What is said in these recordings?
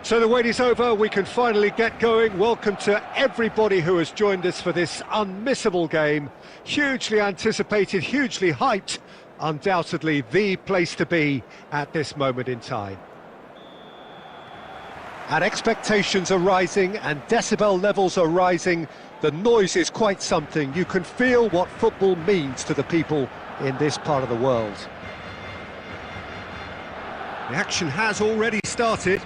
So the wait is over, we can finally get going. Welcome to everybody who has joined us for this unmissable game. Hugely anticipated, hugely hyped, undoubtedly the place to be at this moment in time. And expectations are rising and decibel levels are rising. The noise is quite something. You can feel what football means to the people in this part of the world. The action has already started.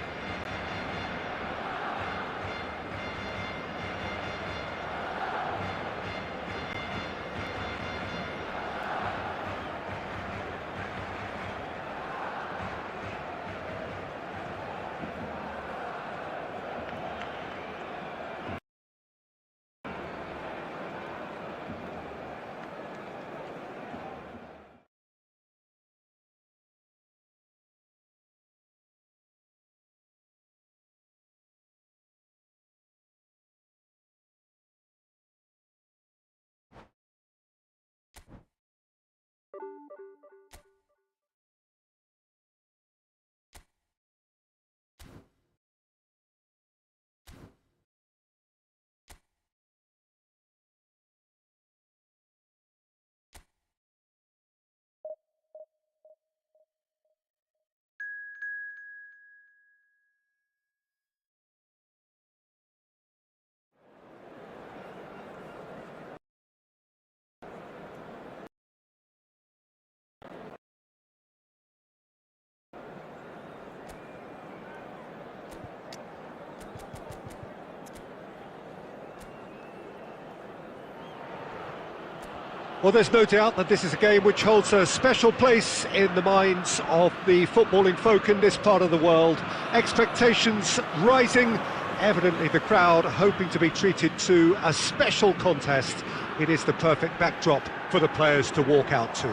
Well, there's no doubt that this is a game which holds a special place in the minds of the footballing folk in this part of the world. Expectations rising, evidently the crowd hoping to be treated to a special contest. It is the perfect backdrop for the players to walk out to.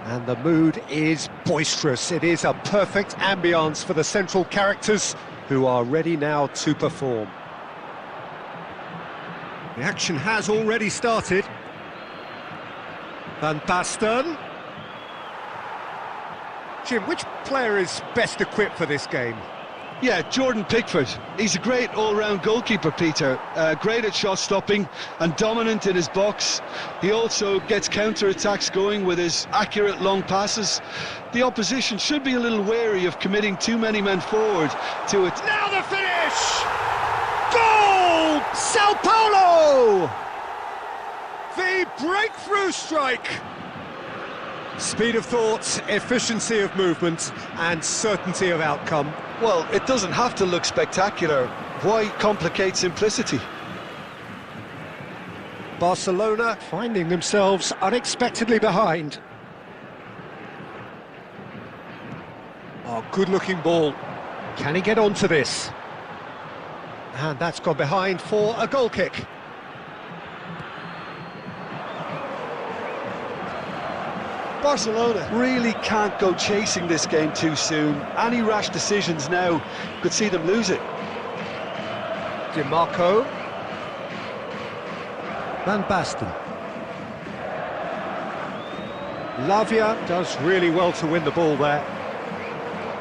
And the mood is boisterous. It is a perfect ambience for the central characters who are ready now to perform. The action has already started. And Basten. Jim, which player is best equipped for this game? Yeah, Jordan Pickford. He's a great all-round goalkeeper, Peter. Great at shot stopping and dominant in his box. He also gets counter-attacks going with his accurate long passes. The opposition should be a little wary of committing too many men forward to it. Now the finish! Goal! Sao Paulo! The breakthrough strike! Speed of thought, efficiency of movement and certainty of outcome. Well, it doesn't have to look spectacular. Why complicate simplicity? Barcelona finding themselves unexpectedly behind. Oh, good-looking ball. Can he get onto this? And that's gone behind for a goal kick. Barcelona really can't go chasing this game too soon. Any rash decisions now could see them lose it. DiMarco. Van Basten. Lavia does really well to win the ball there.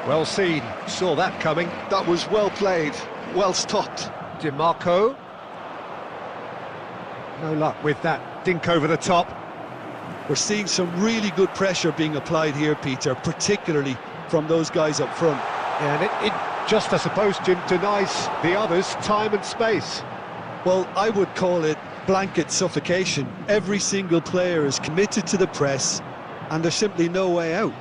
Well seen, saw that coming. That was well played, well stopped. DiMarco. No luck with that dink over the top. We're seeing some really good pressure being applied here, Peter, particularly from those guys up front. Yeah, and it just, I suppose, Jim, denies the others time and space. Well, I would call it blanket suffocation. Every single player is committed to the press, and there's simply no way out.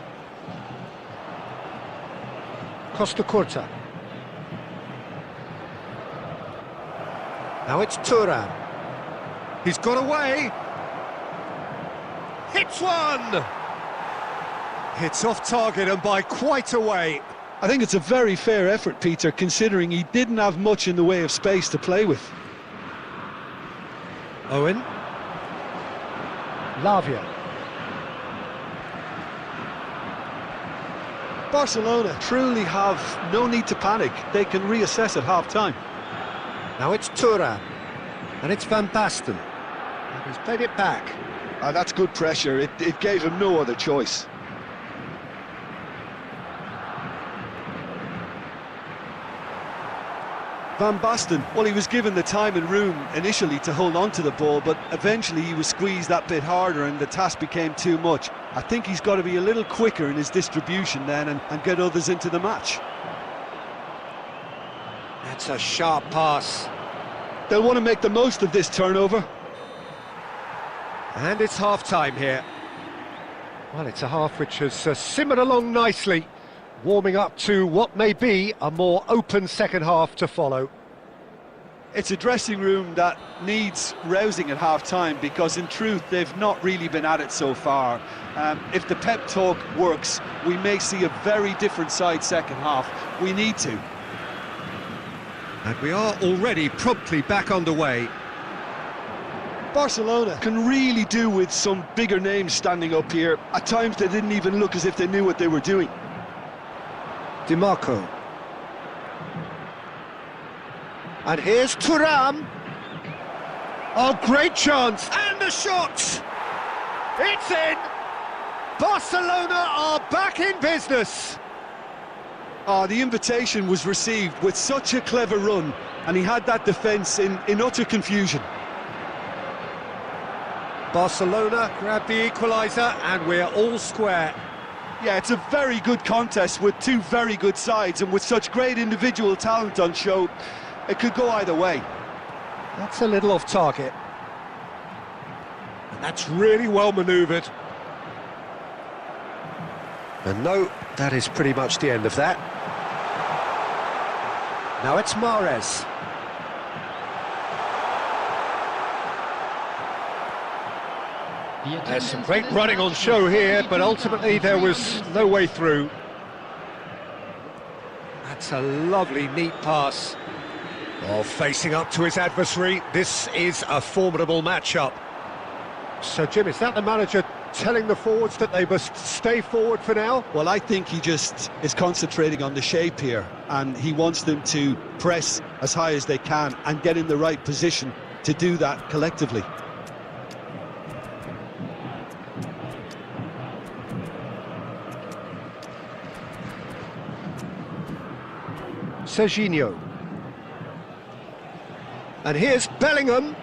Costa Curta. Now it's Thuram. He's got away. Hits one! Hits off target and by quite a way. I think it's a very fair effort, Peter, considering he didn't have much in the way of space to play with. Owen. Lavia. Barcelona truly have no need to panic. They can reassess at half-time. Now it's Thuram. And it's Van Basten. And he's played it back. That's good pressure. It gave him no other choice. Van Basten, well, he was given the time and room initially to hold on to the ball, but eventually he was squeezed that bit harder and the task became too much. I think he's got to be a little quicker in his distribution then and get others into the match. That's a sharp pass. They'll want to make the most of this turnover. And it's half-time here. Well, it's a half which has simmered along nicely, warming up to what may be a more open second half to follow. It's a dressing room that needs rousing at half-time because in truth they've not really been at it so far. If the pep talk works, we may see a very different side second half. We need to. And we are already promptly back underway. Barcelona can really do with some bigger names standing up here. At times they didn't even look as if they knew what they were doing. Di Marco. And here's Thuram. Oh, great chance. And the shot! It's in! Barcelona are back in business. The invitation was received with such a clever run, and he had that defence in utter confusion. Barcelona grabbed the equaliser, and we're all square. Yeah, it's a very good contest with two very good sides, and with such great individual talent on show, it could go either way. That's a little off target. And that's really well manoeuvred. And no, that is pretty much the end of that. Now it's Mahrez. There's some great running on show here, but ultimately there was no way through. That's a lovely, neat pass. Oh, facing up to his adversary, this is a formidable matchup. So, Jim, is that the manager telling the forwards that they must stay forward for now? Well, I think he just is concentrating on the shape here, and he wants them to press as high as they can and get in the right position to do that collectively. Serginho. And here's Bellingham.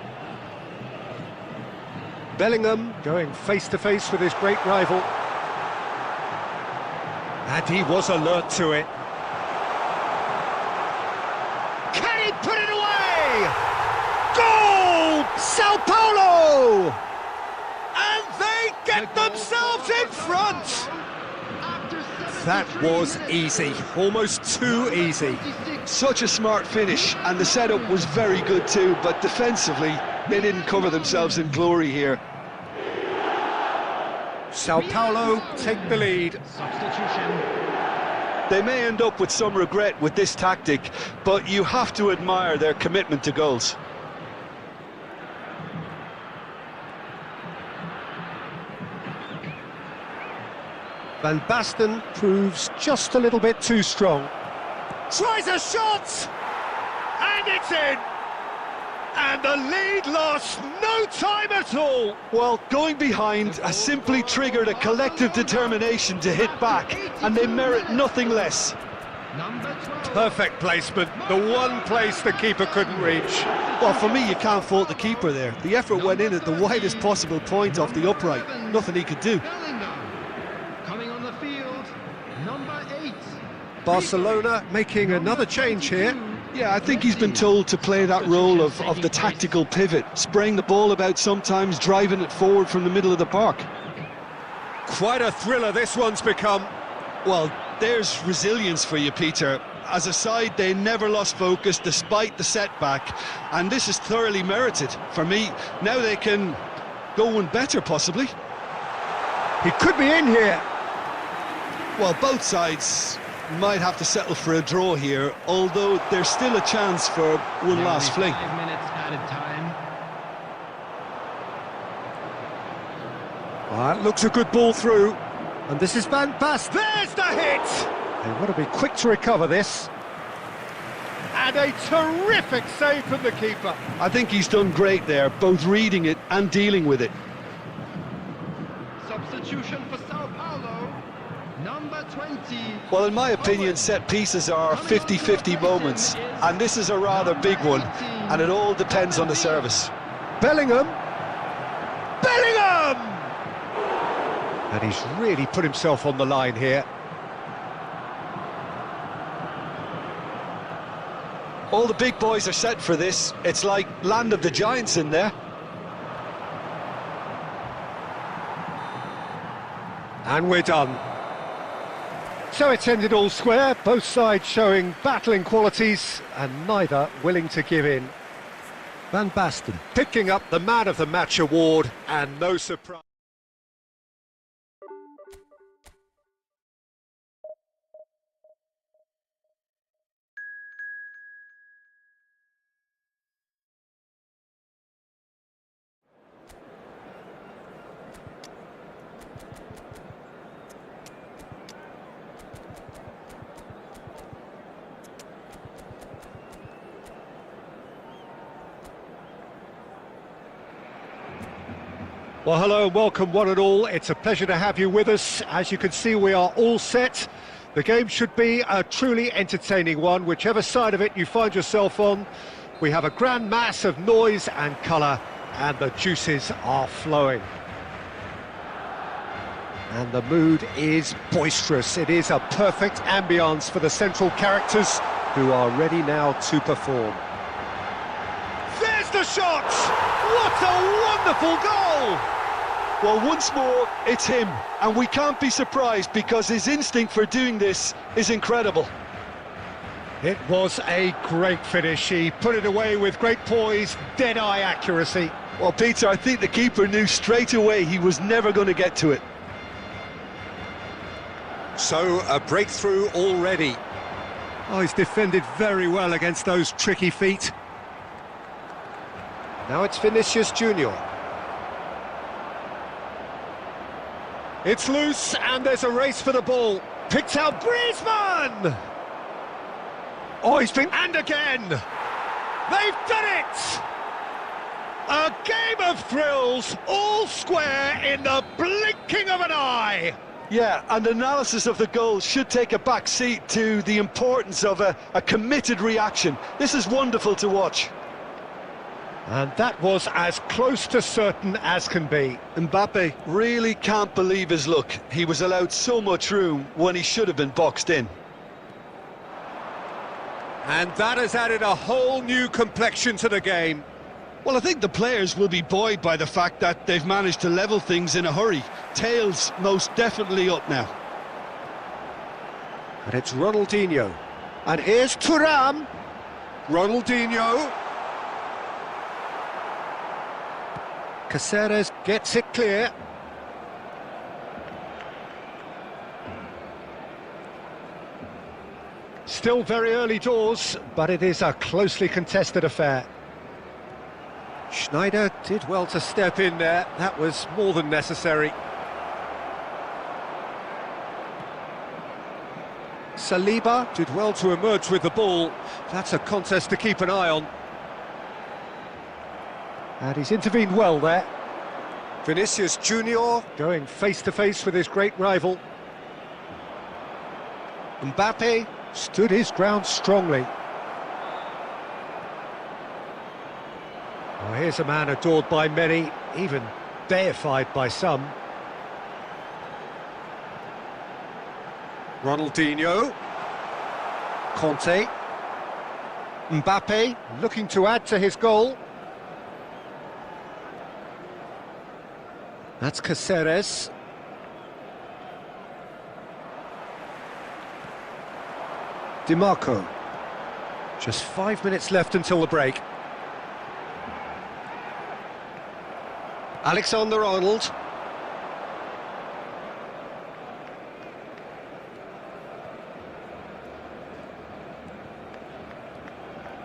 Bellingham going face-to-face with his great rival. And he was alert to it. Can he put it away? Goal! Sao Paulo! And they get themselves in front! That was easy, almost too easy. Such a smart finish, and the setup was very good too, but defensively, they didn't cover themselves in glory here. Sao Paulo take the lead. Substitution. They may end up with some regret with this tactic, but you have to admire their commitment to goals. Van Basten proves just a little bit too strong. Tries a shot! And it's in! And the lead lost no time at all! Well, going behind has simply triggered a collective determination to hit back, and they merit nothing less. Perfect placement, the one place the keeper couldn't reach. Well, for me, you can't fault the keeper there. The effort went in at the widest possible point off the upright. Nothing he could do. Coming on the field, number 8. Barcelona making another change here. Yeah, I think he's been told to play that role of the tactical pivot, spraying the ball about sometimes, driving it forward from the middle of the park. Quite a thriller this one's become. Well, there's resilience for you, Peter. As a side, they never lost focus despite the setback, and this is thoroughly merited. For me, now they can go one better, possibly. He could be in here. Well, both sides might have to settle for a draw here, although there's still a chance for one last fling. 5 minutes added time. Well, that looks a good ball through. And this is Van Basten. There's the hit! They want to be quick to recover this. And a terrific save from the keeper. I think he's done great there, both reading it and dealing with it. Substitution for Sao Paulo. Number 20. Well, in my opinion, set pieces are 50-50 moments, and this is a rather big one, and it all depends on the service. Bellingham! Bellingham! And he's really put himself on the line here. All the big boys are set for this. It's like Land of the Giants in there. And we're done. So it's ended all square, both sides showing battling qualities and neither willing to give in. Van Basten picking up the Man of the Match award, and no surprise. Well, hello and welcome one and all. It's a pleasure to have you with us. As you can see, we are all set. The game should be a truly entertaining one, whichever side of it you find yourself on. We have a grand mass of noise and colour, and the juices are flowing. And the mood is boisterous. It is a perfect ambience for the central characters, who are ready now to perform. There's the shot! What a wonderful goal! Well, once more, it's him, and we can't be surprised because his instinct for doing this is incredible. It was a great finish. He put it away with great poise, dead-eye accuracy. Well, Peter, I think the keeper knew straight away he was never going to get to it. So, a breakthrough already. Oh, he's defended very well against those tricky feet. Now it's Vinicius Junior. It's loose, and there's a race for the ball. Picked out Griezmann! Oh, he's been... And again! They've done it! A game of thrills, all square in the blinking of an eye! Yeah, and analysis of the goal should take a back seat to the importance of a committed reaction. This is wonderful to watch. And that was as close to certain as can be. Mbappe really can't believe his luck. He was allowed so much room when he should have been boxed in. And that has added a whole new complexion to the game. Well, I think the players will be buoyed by the fact that they've managed to level things in a hurry. Tails most definitely up now. And it's Ronaldinho. And here's Thuram. Ronaldinho. Caceres gets it clear. Still very early doors, but it is a closely contested affair. Schneider did well to step in there. That was more than necessary. Saliba did well to emerge with the ball. That's a contest to keep an eye on. And he's intervened well there. Vinicius Junior going face-to-face with his great rival. Mbappe stood his ground strongly. Oh, here's a man adored by many, even deified by some. Ronaldinho. Conte. Mbappe looking to add to his goal. That's Caceres. Di Marco. Just 5 minutes left until the break. Alexander-Arnold.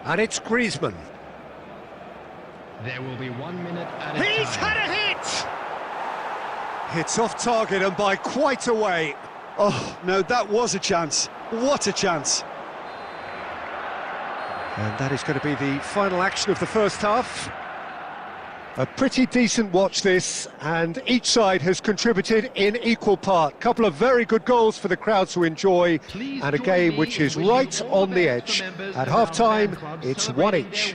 And it's Griezmann. There will be 1 minute at a time. He's had a hit! It's off target and by quite a way. Oh, no, that was a chance. What a chance. And that is going to be the final action of the first half. A pretty decent watch this, and each side has contributed in equal part. Couple of very good goals for the crowd to enjoy, and a game which is right on the edge. At half-time, it's one each.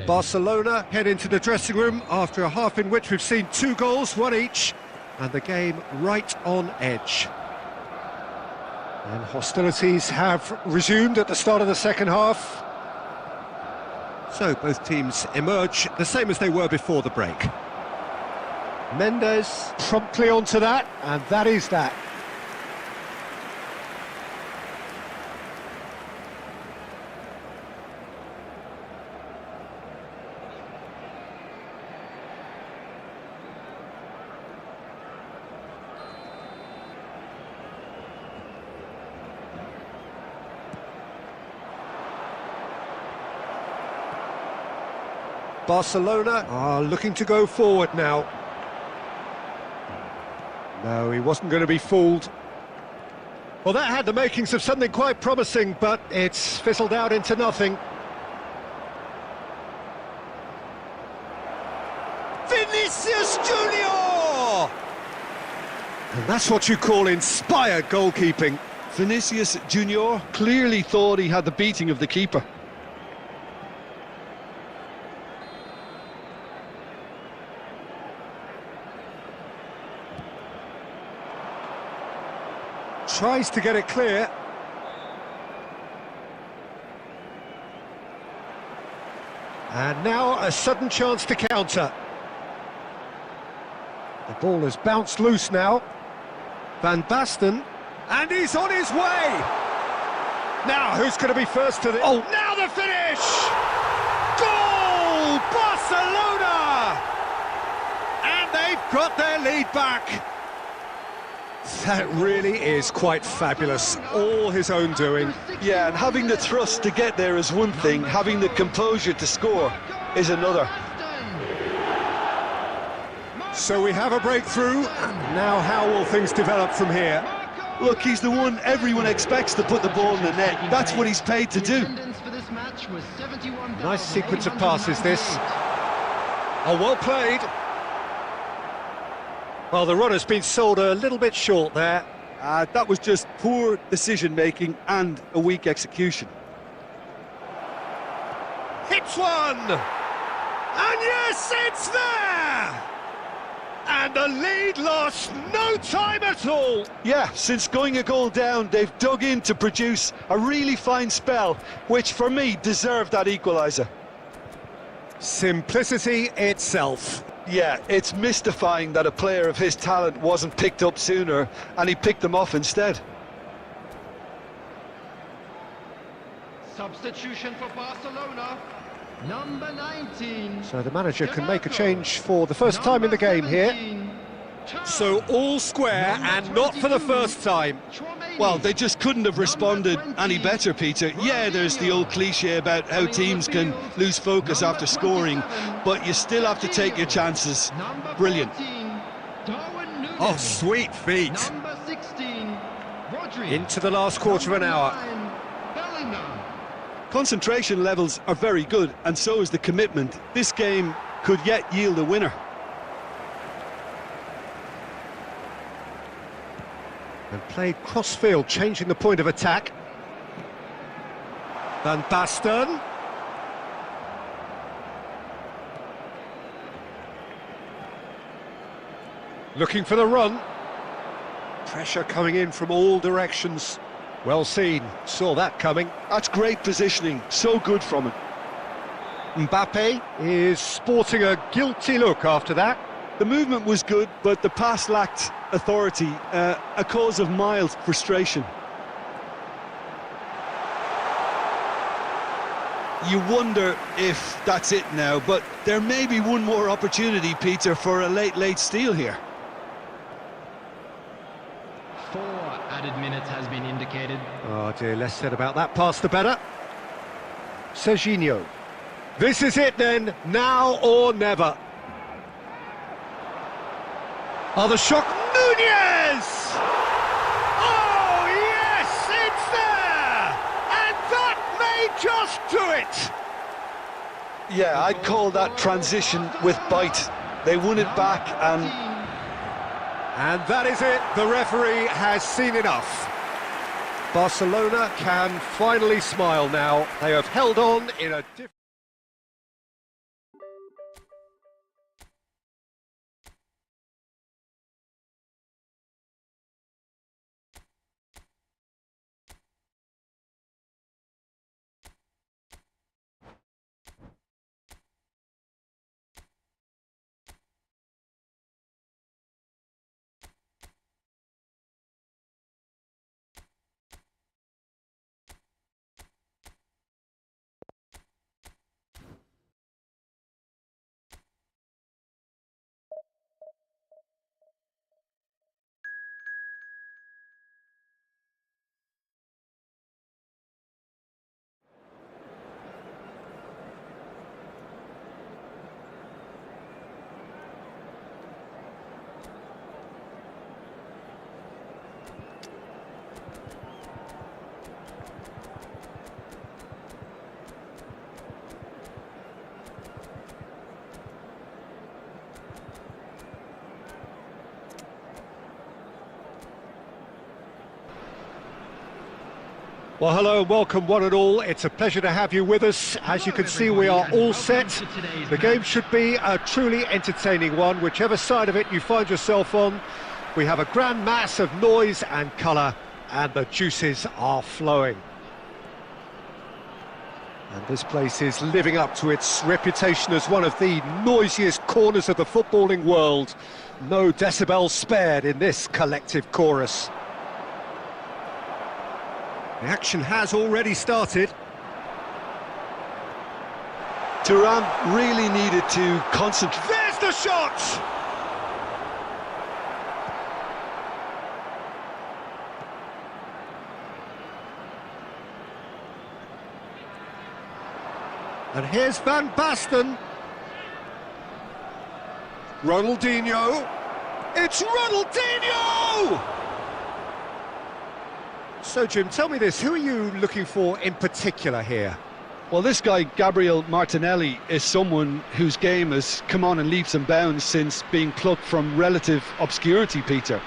Barcelona head into the dressing room after a half in which we've seen 2 goals, one each, and the game right on edge. And hostilities have resumed at the start of the second half. So both teams emerge the same as they were before the break. Mendes promptly onto that, and that is that. Barcelona are looking to go forward now. No, he wasn't going to be fooled. Well, that had the makings of something quite promising, but it's fizzled out into nothing. Vinicius Junior! And that's what you call inspired goalkeeping. Vinicius Junior clearly thought he had the beating of the keeper. Tries to get it clear. And now a sudden chance to counter. The ball has bounced loose now. Basten, and he's on his way! Now, who's going to be first to the... Oh, now the finish! Goal! Barcelona! And they've got their lead back. That really is quite fabulous, all his own doing. Yeah, and having the thrust to get there is one thing, having the composure to score is another. So we have a breakthrough, now how will things develop from here? Look, he's the one everyone expects to put the ball in the net. That's what he's paid to do. Nice sequence of passes, this. Oh, well played. Well, the run has been sold a little bit short there. That was just poor decision-making and a weak execution. Hits one! And yes, it's there! And the lead lost no time at all! Yeah, since going a goal down, they've dug in to produce a really fine spell, which for me deserved that equaliser. Simplicity itself. Yeah, it's mystifying that a player of his talent wasn't picked up sooner, and he picked them off instead. Substitution for Barcelona, number 19. So the manager can make a change for the first time in the game here. So all square and not for the first time. Well, they just couldn't have responded any better, Peter. Yeah, there's the old cliche about how teams can lose focus after scoring, but you still have to take your chances. Brilliant. Oh, sweet feet. Into the last quarter of an hour. Concentration levels are very good, and so is the commitment. This game could yet yield a winner. And played cross-field, changing the point of attack. Van Basten. Looking for the run. Pressure coming in from all directions. Well seen, saw that coming. That's great positioning, so good from him. Mbappe is sporting a guilty look after that. The movement was good, but the pass lacked authority, a cause of mild frustration. You wonder if that's it now, but there may be one more opportunity, Peter, for a late steal here. 4 added minutes has been indicated. Oh dear, less said about that pass the better. Serginho. This is it then, now or never. Oh, the shock, Nunez! Oh, yes, it's there! And that may just do it! Yeah, I'd call that transition with bite. They won it back and... And that is it, the referee has seen enough. Barcelona can finally smile now. They have held on in a different... Well, hello, welcome one and all. It's a pleasure to have you with us. As you can see, we are all set. The game should be a truly entertaining one, whichever side of it you find yourself on. We have a grand mass of noise and colour, and the juices are flowing. And this place is living up to its reputation as one of the noisiest corners of the footballing world. No decibels spared in this collective chorus. The action has already started. Turan really needed to concentrate. There's the shot! And here's Van Basten. Ronaldinho. It's Ronaldinho! So, Jim, tell me this, who are you looking for in particular here? Well, this guy, Gabriel Martinelli, is someone whose game has come on in leaps and bounds since being plucked from relative obscurity, Peter.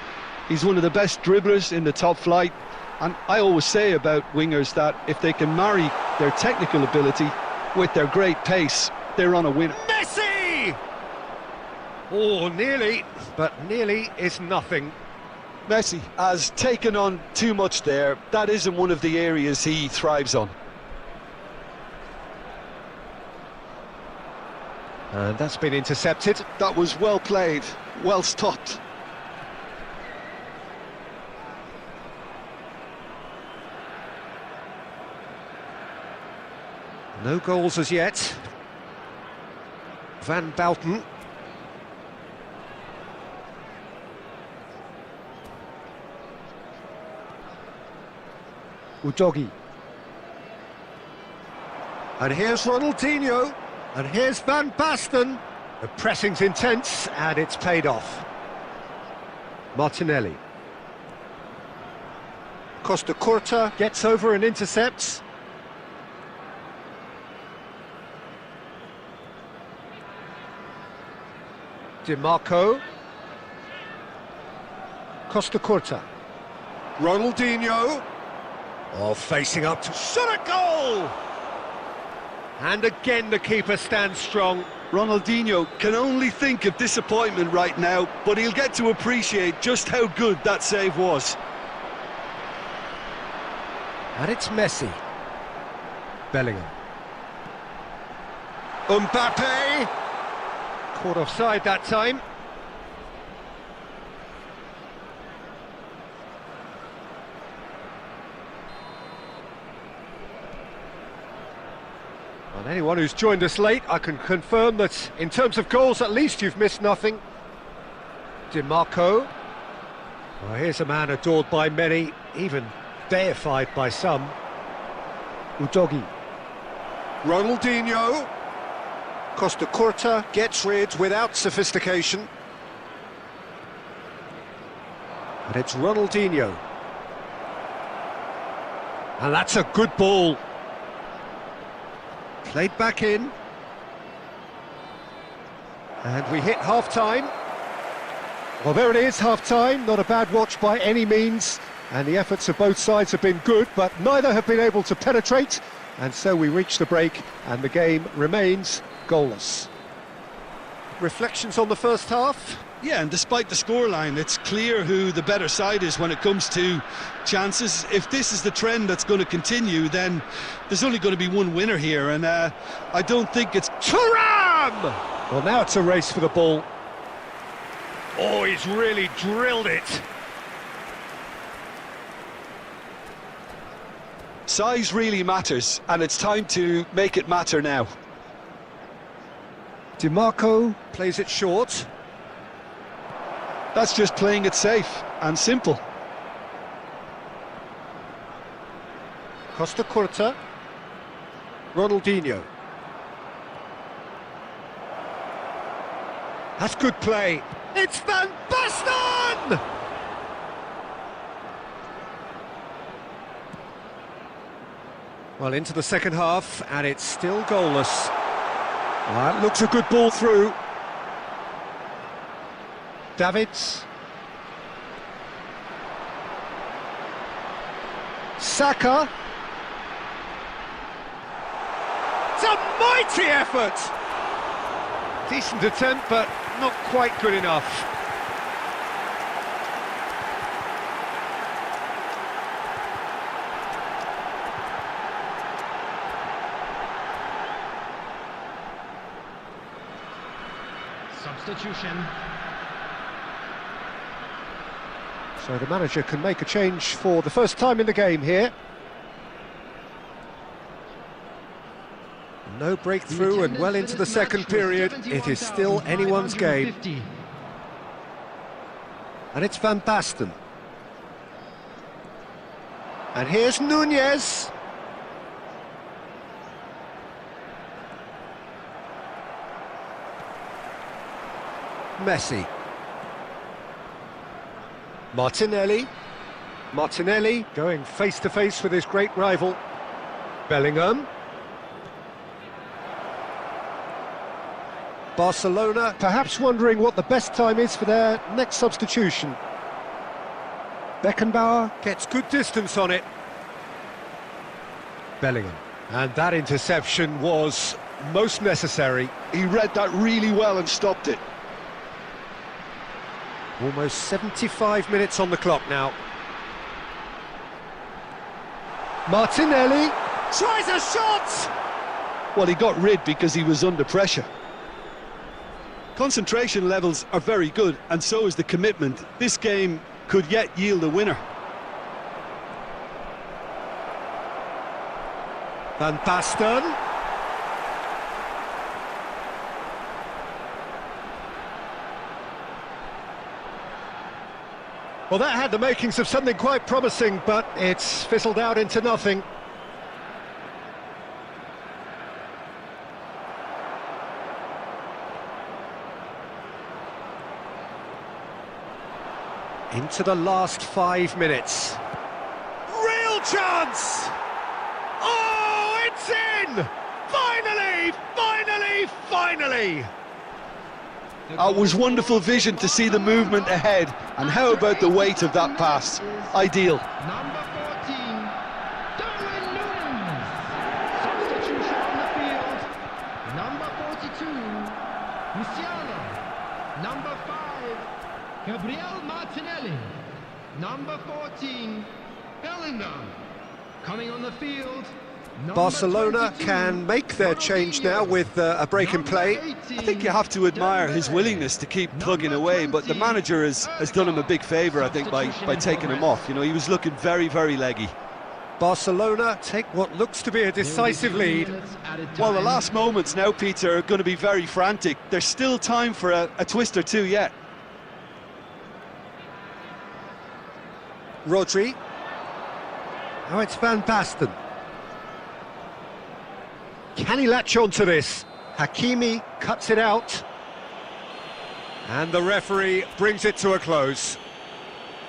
He's one of the best dribblers in the top flight, and I always say about wingers that if they can marry their technical ability with their great pace, they're on a winner. Messi! Oh, nearly, but nearly is nothing. Messi has taken on too much there. That isn't one of the areas he thrives on. And that's been intercepted. That was well played, well stopped. No goals as yet. Van Basten. Udogi. And here's Ronaldinho. And here's Van Basten. The pressing's intense and it's paid off. Martinelli. Costa Curta gets over and intercepts. Di Marco. Costa Curta. Ronaldinho. Oh, facing up to shot a goal! And again the keeper stands strong. Ronaldinho can only think of disappointment right now, but he'll get to appreciate just how good that save was. And it's Messi. Bellingham. Mbappe! Caught offside that time. And anyone who's joined us late, I can confirm that in terms of goals, at least you've missed nothing. Di Marco. Well, here's a man adored by many, even deified by some. Udogi. Ronaldinho. Costa Curta gets rid without sophistication. And it's Ronaldinho. And that's a good ball. Played back in. And we hit half-time. Well, there it is, half-time. Not a bad watch by any means. And the efforts of both sides have been good, but neither have been able to penetrate. And so we reach the break, and the game remains goalless. Reflections on the first half? Yeah, and despite the scoreline, it's clear who the better side is when it comes to chances. If this is the trend that's going to continue, then there's only going to be one winner here, and I don't think it's... Thuram! Well, now it's a race for the ball. Oh, he's really drilled it. Size really matters, and it's time to make it matter now. DiMarco plays it short. That's just playing it safe and simple. Costa Curta. Ronaldinho. That's good play. It's Van Basten! Well, into the second half, and it's still goalless. That looks a good ball through. Davids. Saka. It's a mighty effort! Decent attempt, but not quite good enough. Substitution. So the manager can make a change for the first time in the game here. No breakthrough and well into the second period. It is still anyone's game. And it's Van Basten. And here's Nunez. Messi. Martinelli. Martinelli going face-to-face with his great rival. Bellingham. Barcelona perhaps wondering what the best time is for their next substitution. Beckenbauer gets good distance on it. Bellingham. And that interception was most necessary. He read that really well and stopped it. Almost 75 minutes on the clock now. Martinelli tries a shot! Well, he got rid because he was under pressure. Concentration levels are very good, and so is the commitment. This game could yet yield a winner. Van Basten. Well, that had the makings of something quite promising, but it's fizzled out into nothing. Into the last 5 minutes. Real chance! Oh, it's in! Finally! Finally! Finally! It was wonderful vision to see the movement ahead, and how about the weight of that pass? Ideal. Number 14, Darwin Núñez. Substitution on the field. Number 42, Musiala. Number 5, Gabriel Martinelli. Number 14, Bellingham. Coming on the field. Barcelona can make their change now with a break in play. I think you have to admire his willingness to keep plugging away, but the manager has done him a big favour, I think, by taking him off. You know, he was looking very, very leggy. Barcelona take what looks to be a decisive lead. Well, the last moments now, Peter, are going to be very frantic. There's still time for a twist or two yet. Rodri. Now it's Van Basten. Can he latch on to this? Hakimi cuts it out. And the referee brings it to a close.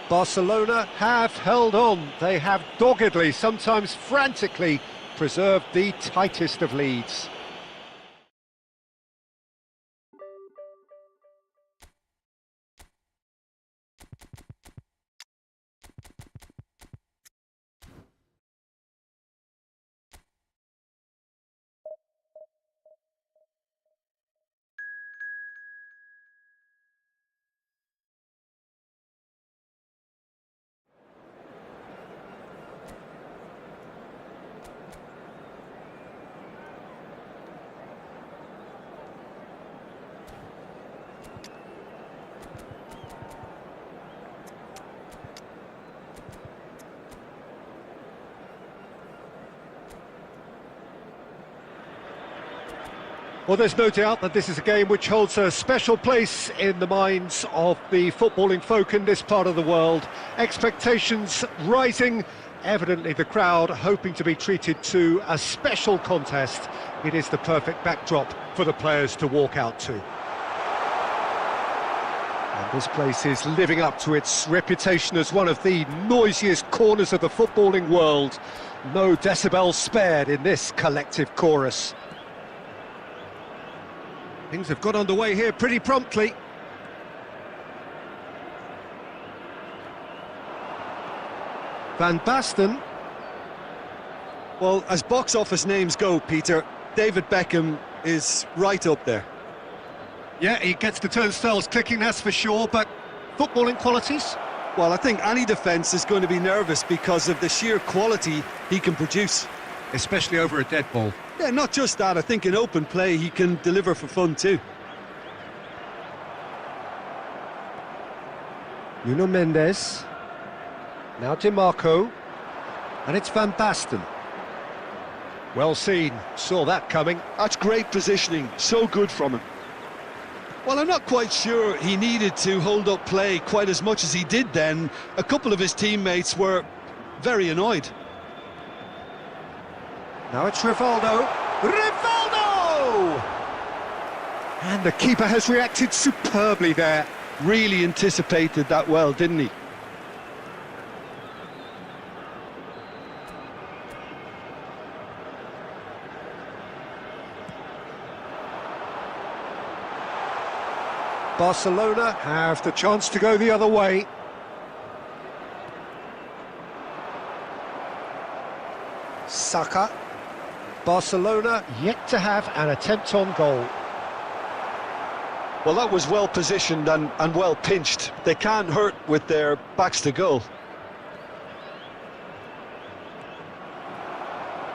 Barcelona have held on. They have doggedly, sometimes frantically, preserved the tightest of leads. Well, there's no doubt that this is a game which holds a special place in the minds of the footballing folk in this part of the world. Expectations rising, evidently the crowd hoping to be treated to a special contest. It is the perfect backdrop for the players to walk out to. And this place is living up to its reputation as one of the noisiest corners of the footballing world. No decibels spared in this collective chorus. Things have got underway here pretty promptly. Van Basten. Well, as box office names go, Peter, David Beckham is right up there. Yeah, he gets the turnstiles clicking, that's for sure, but footballing qualities? Well, I think any defence is going to be nervous because of the sheer quality he can produce. Especially over a dead ball. Yeah, not just that, I think in open play he can deliver for fun too. Nuno Mendes. Now DiMarco. And it's Van Basten. Well seen, saw that coming. That's great positioning, so good from him. Well, I'm not quite sure he needed to hold up play quite as much as he did then. A couple of his teammates were very annoyed. Now it's Rivaldo. Rivaldo! And the keeper has reacted superbly there. Really anticipated that well, didn't he? Barcelona have the chance to go the other way. Saka. Barcelona yet to have an attempt on goal. Well, that was well positioned and well pinched. They can't hurt with their backs to goal.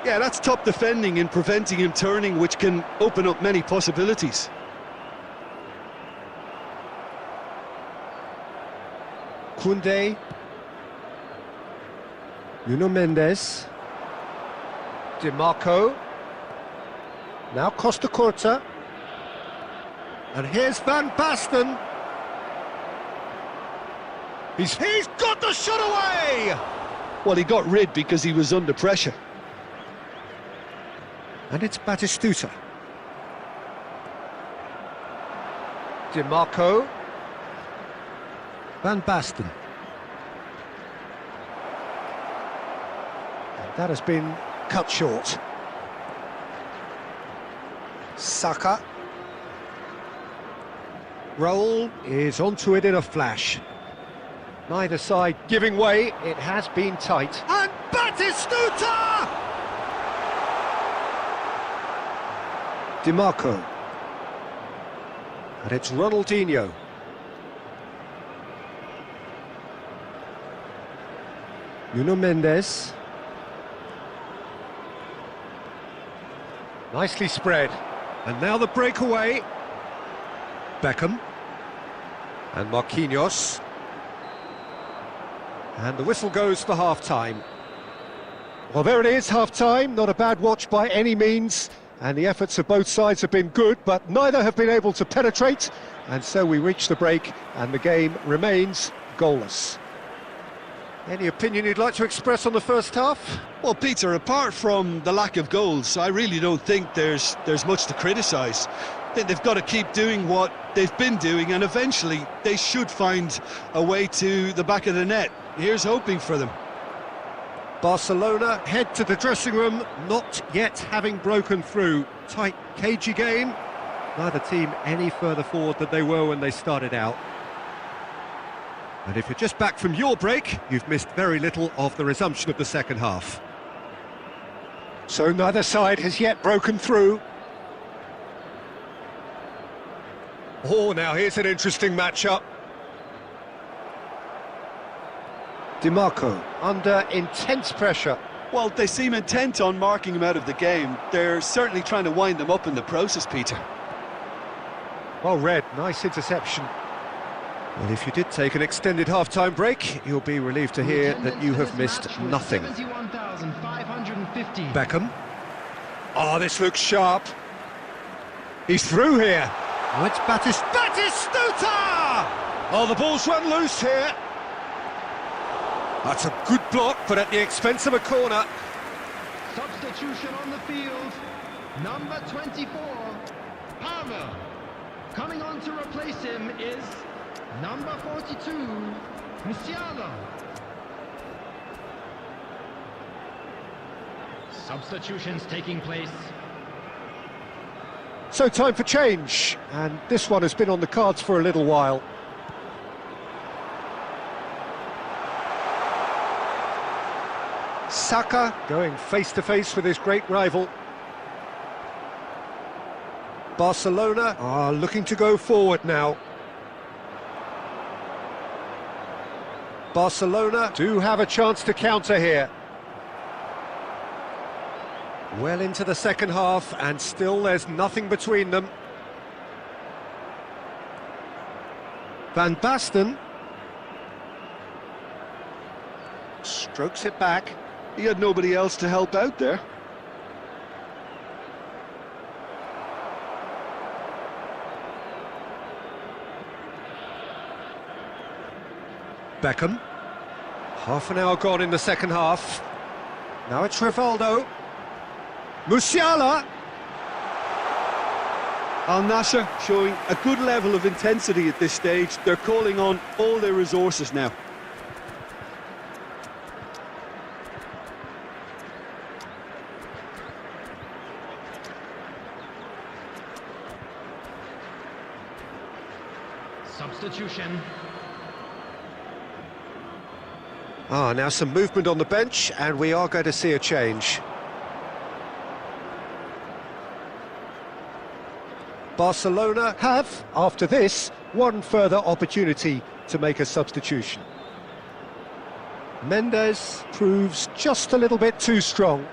Yeah, that's top defending in preventing him turning, which can open up many possibilities. Koundé. Nuno Mendes. DiMarco. Now Costa Curta. And here's Van Basten. He's got the shot away! Well, he got rid because he was under pressure. And it's Batistuta. DiMarco. Van Basten. And that has been cut short. Saka. Raul is onto it in a flash. Neither side giving way, it has been tight. And Batistuta! DiMarco. And it's Ronaldinho. Nuno Mendes. Nicely spread. And now the breakaway. Beckham. And Marquinhos. And the whistle goes for half-time. Well, there it is, half-time. Not a bad watch by any means. And the efforts of both sides have been good, but neither have been able to penetrate. And so we reach the break, and the game remains goalless. Any opinion you'd like to express on the first half? Well, Peter, apart from the lack of goals, I really don't think there's much to criticise. I think they've got to keep doing what they've been doing, and eventually they should find a way to the back of the net. Here's hoping for them. Barcelona head to the dressing room, not yet having broken through. Tight, cagey game. Neither team any further forward than they were when they started out. And if you're just back from your break, you've missed very little of the resumption of the second half. So neither side has yet broken through. Oh, now here's an interesting matchup. DiMarco under intense pressure. Well, they seem intent on marking him out of the game. They're certainly trying to wind them up in the process, Peter. Well read, nice interception. Well, if you did take an extended half-time break, you'll be relieved to hear that you have missed nothing. Beckham. Oh, this looks sharp. He's through here. Oh, it's Batistuta! Oh, the ball's run loose here. That's a good block, but at the expense of a corner. Substitution on the field. Number 24, Pavel. Coming on to replace him is number 42, Musiala. Substitutions taking place. So time for change, and this one has been on the cards for a little while. Saka going face-to-face with his great rival. Barcelona are looking to go forward now. Barcelona do have a chance to counter here. Well into the second half, and still there's nothing between them. Van Basten strokes it back. He had nobody else to help out there. Beckham. Half an hour gone in the second half. Now it's Rivaldo. Musiala. Al Nassr showing a good level of intensity at this stage. They're calling on all their resources now. Substitution. Now some movement on the bench, and we are going to see a change. Barcelona have, after this, one further opportunity to make a substitution. Mendes proves just a little bit too strong.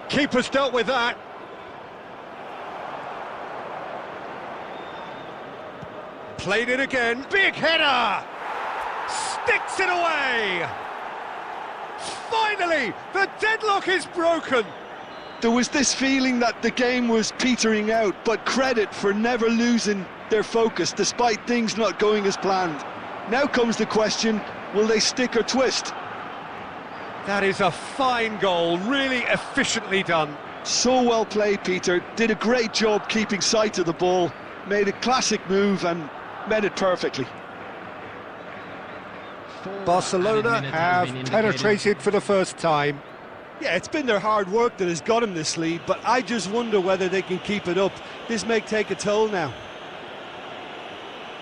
Keeper's dealt with that. Played it again. Big header! Sticks it away! Finally, the deadlock is broken. There was this feeling that the game was petering out, but credit for never losing their focus despite things not going as planned. Now comes the question, will they stick or twist? That is a fine goal, really efficiently done. So well played, Peter. Did a great job keeping sight of the ball, made a classic move and met it perfectly. Barcelona have penetrated for the first time. Yeah, it's been their hard work that has got them this lead, but I just wonder whether they can keep it up. This may take a toll now.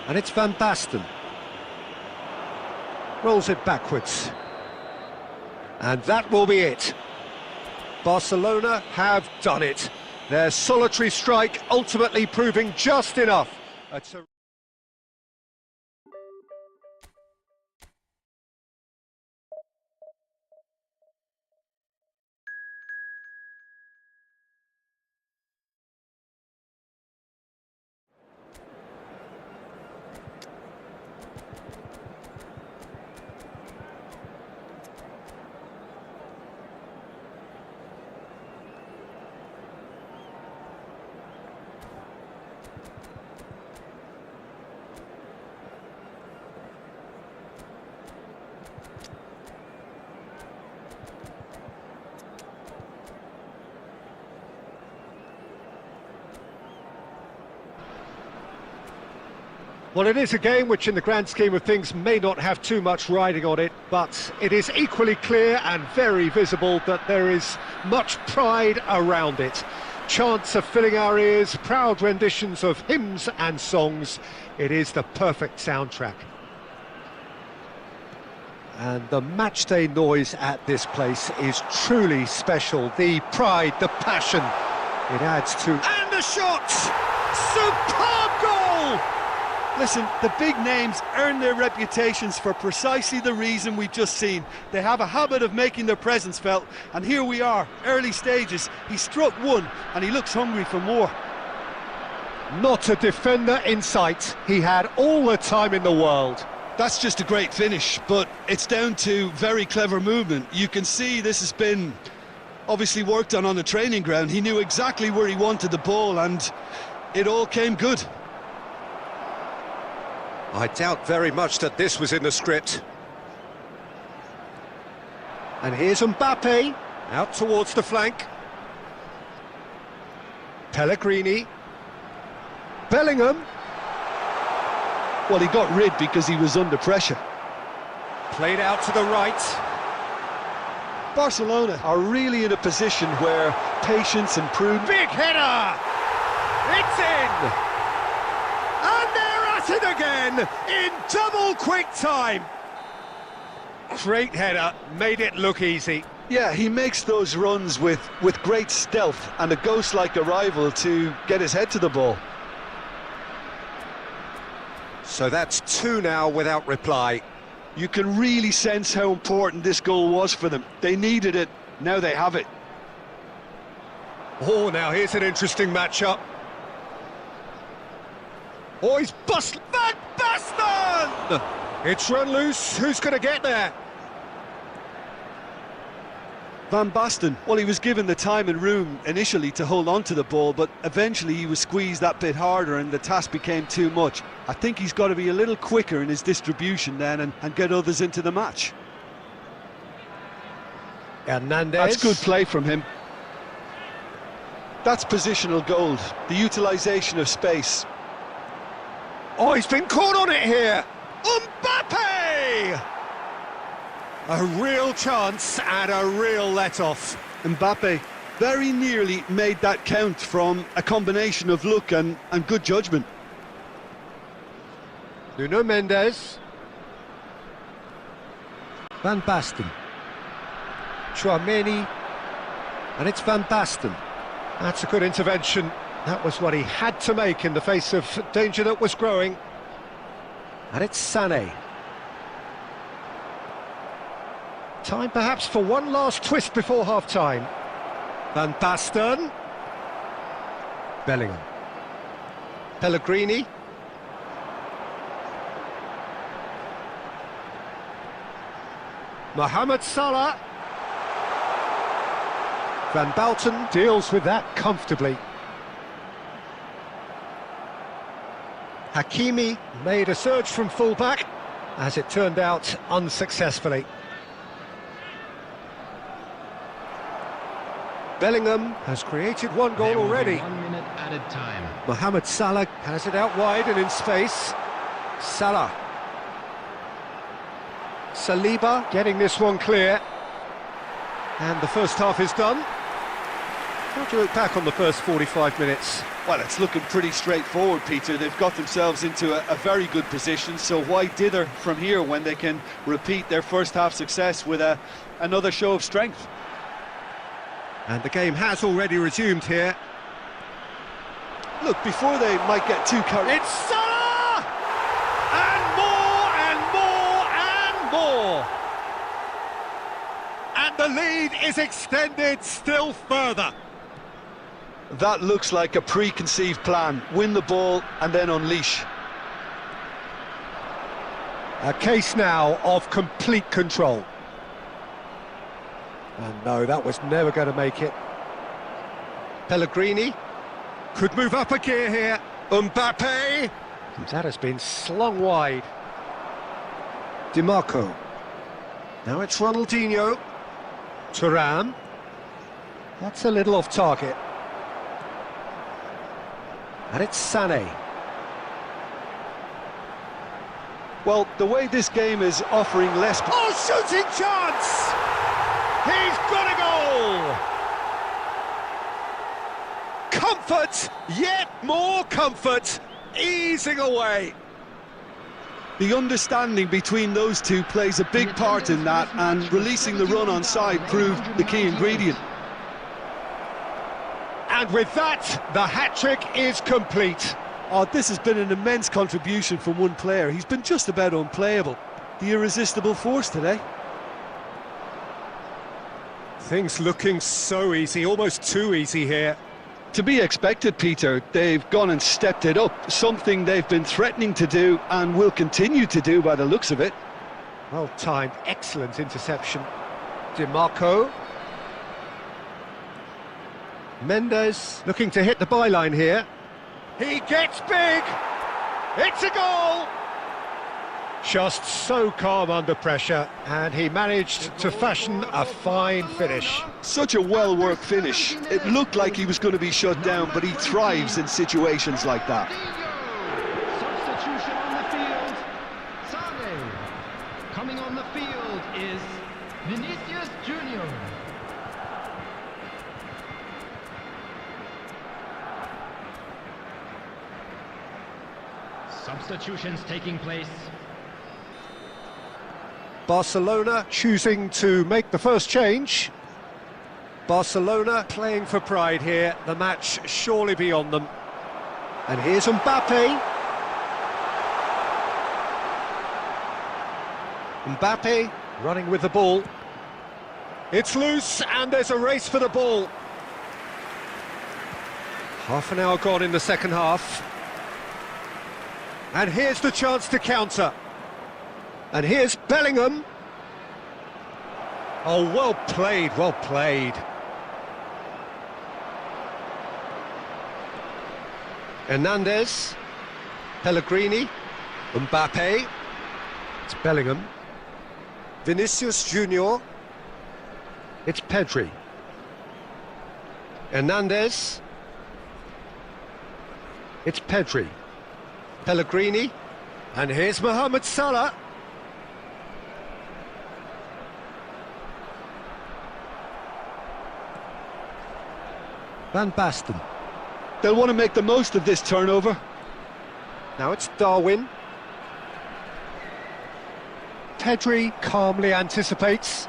And it's Van Basten. Rolls it backwards. And that will be it. Barcelona have done it. Their solitary strike ultimately proving just enough. Well, it is a game which in the grand scheme of things may not have too much riding on it, but it is equally clear and very visible that there is much pride around it. Chants are filling our ears, proud renditions of hymns and songs. It is the perfect soundtrack. And the matchday noise at this place is truly special. The pride, the passion, it adds to... And the shot! Superb goal! Listen, the big names earn their reputations for precisely the reason we've just seen. They have a habit of making their presence felt, and here we are, early stages. He struck one, and he looks hungry for more. Not a defender in sight. He had all the time in the world. That's just a great finish, but it's down to very clever movement. You can see this has been obviously worked on the training ground. He knew exactly where he wanted the ball, and it all came good. I doubt very much that this was in the script. And here's Mbappe, out towards the flank. Pellegrini. Bellingham. Well, he got rid because he was under pressure. Played out to the right. Barcelona are really in a position where patience and prudence... Big header! It's in! And they're at it again in double quick time. Great header, made it look easy. Yeah, he makes those runs with great stealth and a ghost-like arrival to get his head to the ball. So that's 2 now without reply. You can really sense how important this goal was for them. They needed it, now they have it. Oh, now here's an interesting matchup. Oh, he's Van Basten! It's run loose, who's going to get there? Van Basten, well, he was given the time and room initially to hold on to the ball, but eventually he was squeezed that bit harder and the task became too much. I think he's got to be a little quicker in his distribution then and get others into the match. Hernandez. That's good play from him. That's positional gold, the utilisation of space. Oh, he's been caught on it here! Mbappe! A real chance and a real let-off. Mbappe very nearly made that count from a combination of luck and good judgment. Nuno Mendes. Van Basten. Chouameni. And it's Van Basten. That's a good intervention. That was what he had to make in the face of danger that was growing. And it's Sané. Time perhaps for one last twist before half-time. Van Basten. Bellingham. Pellegrini. Mohamed Salah. Van Basten deals with that comfortably. Hakimi made a surge from fullback, as it turned out unsuccessfully. Bellingham has created one goal already. 1 minute added time. Mohamed Salah has it out wide and in space. Salah. Saliba getting this one clear. And the first half is done. How do you look back on the first 45 minutes? Well, it's looking pretty straightforward, Peter. They've got themselves into a very good position, so why dither from here when they can repeat their first half success with another show of strength? And the game has already resumed here. Look, before they might get too carried... It's Salah! And more and more and more! And the lead is extended still further. That looks like a preconceived plan. Win the ball and then unleash. A case now of complete control. And no, that was never going to make it. Pellegrini could move up a gear here. Mbappe. That has been slung wide. DiMarco. Now it's Ronaldinho. Thuram. That's a little off target. And it's Sané. Well, the way this game is offering less... Oh, shooting chance! He's got a goal! Comfort, yet more comfort, easing away. The understanding between those two plays a big part in that, and releasing the run on side proved the key ingredient. And with that, the hat-trick is complete. Oh, this has been an immense contribution from one player. He's been just about unplayable. The irresistible force today. Things looking so easy, almost too easy here. To be expected, Peter. They've gone and stepped it up, something they've been threatening to do and will continue to do by the looks of it. Well timed, excellent interception. DiMarco. Mendes looking to hit the byline here. He gets big! It's a goal! Just so calm under pressure, and he managed to fashion a fine finish. Such a well-worked finish. It looked like he was going to be shut down, but he thrives in situations like that. Substitution on the field. Sane. Coming on the field is Vinicius Junior. Substitutions taking place. Barcelona choosing to make the first change. Barcelona playing for pride here. The match surely beyond them. And here's Mbappe. Mbappe running with the ball. It's loose and there's a race for the ball. Half an hour gone in the second half. And here's the chance to counter. And here's Bellingham. Oh, well played, well played. Hernandez, Pellegrini, Mbappe. It's Bellingham. Vinicius Junior. It's Pedri. Hernandez. It's Pedri. Pellegrini. And here's Mohamed Salah. Van Basten. They'll want to make the most of this turnover. Now it's Darwin. Pedri calmly anticipates.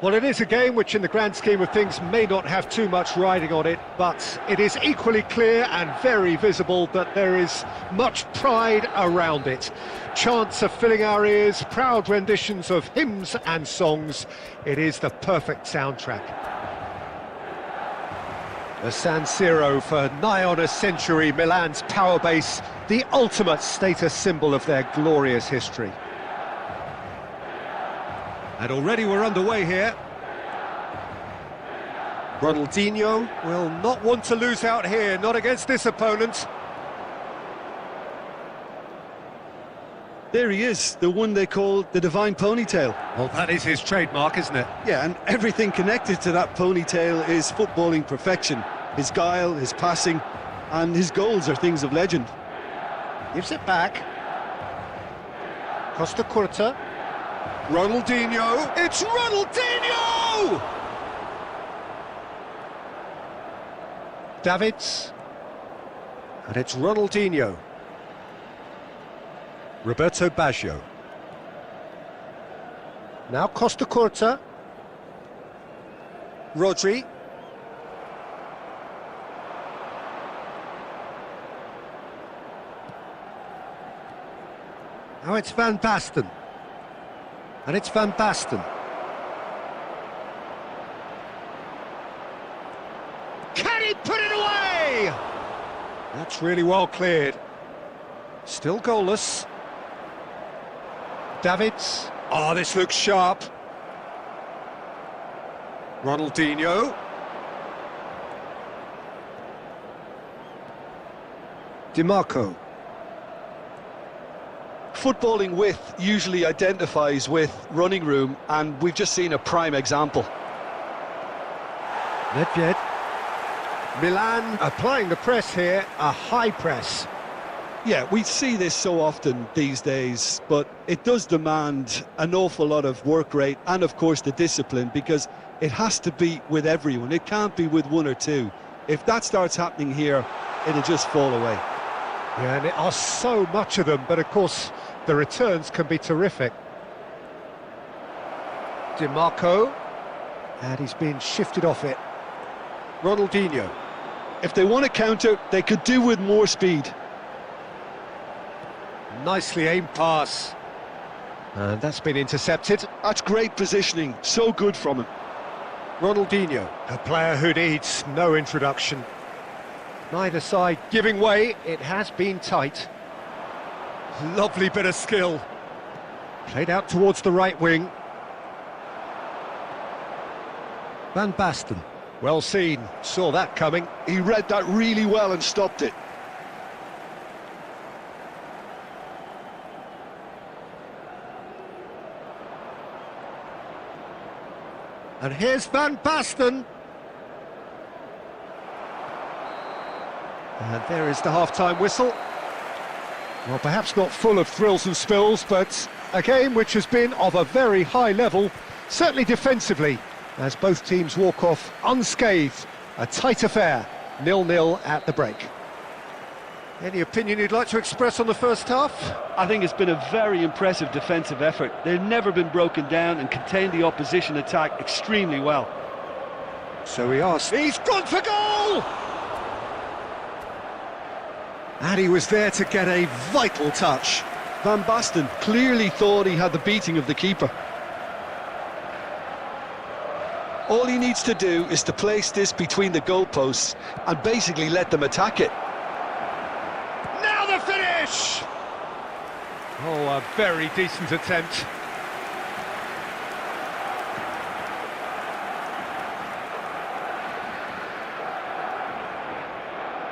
Well, it is a game which in the grand scheme of things may not have too much riding on it, but it is equally clear and very visible that there is much pride around it. Chants are filling our ears, proud renditions of hymns and songs. It is the perfect soundtrack. The San Siro for nigh on a century, Milan's power base, the ultimate status symbol of their glorious history. And already we're underway here. Ronaldinho will not want to lose out here, not against this opponent. There he is, the one they call the Divine Ponytail. Well, that is his trademark, isn't it? Yeah, and everything connected to that ponytail is footballing perfection. His guile, his passing, and his goals are things of legend. Gives it back. Costa Curta. Ronaldinho, it's Ronaldinho! Davids, and it's Ronaldinho. Roberto Baggio. Now Costa Curta. Rodri. Now it's Van Basten. And it's Van Basten. Can he put it away? That's really well cleared. Still goalless. Davids. Oh, this looks sharp. Ronaldinho. DiMarco. Footballing width usually identifies with running room, and we've just seen a prime example. Nedved. Milan applying the press here, a high press. Yeah, we see this so often these days, but it does demand an awful lot of work rate and, of course, the discipline, because it has to be with everyone. It can't be with one or two. If that starts happening here, it'll just fall away. Yeah, and there are so much of them, but of course the returns can be terrific. DiMarco, And he's been shifted off it. Ronaldinho. If they want to counter, they could do with more speed. Nicely aimed pass. And that's been intercepted. That's great positioning, so good from him. Ronaldinho, a player who needs no introduction. Neither side giving way, it has been tight. Lovely bit of skill. Played out towards the right wing. Van Basten, well seen, saw that coming. He read that really well and stopped it. And here's Van Basten. And there is the half-time whistle. Well, perhaps not full of thrills and spills, but a game which has been of a very high level, certainly defensively, as both teams walk off unscathed. A tight affair, 0-0 at the break. Any opinion you'd like to express on the first half? I think it's been a very impressive defensive effort. They've never been broken down and contained the opposition attack extremely well. So he asks, he's gone for goal! And he was there to get a vital touch. Van Basten clearly thought he had the beating of the keeper. All he needs to do is to place this between the goalposts and basically let them attack it. Now the finish! Oh, a very decent attempt.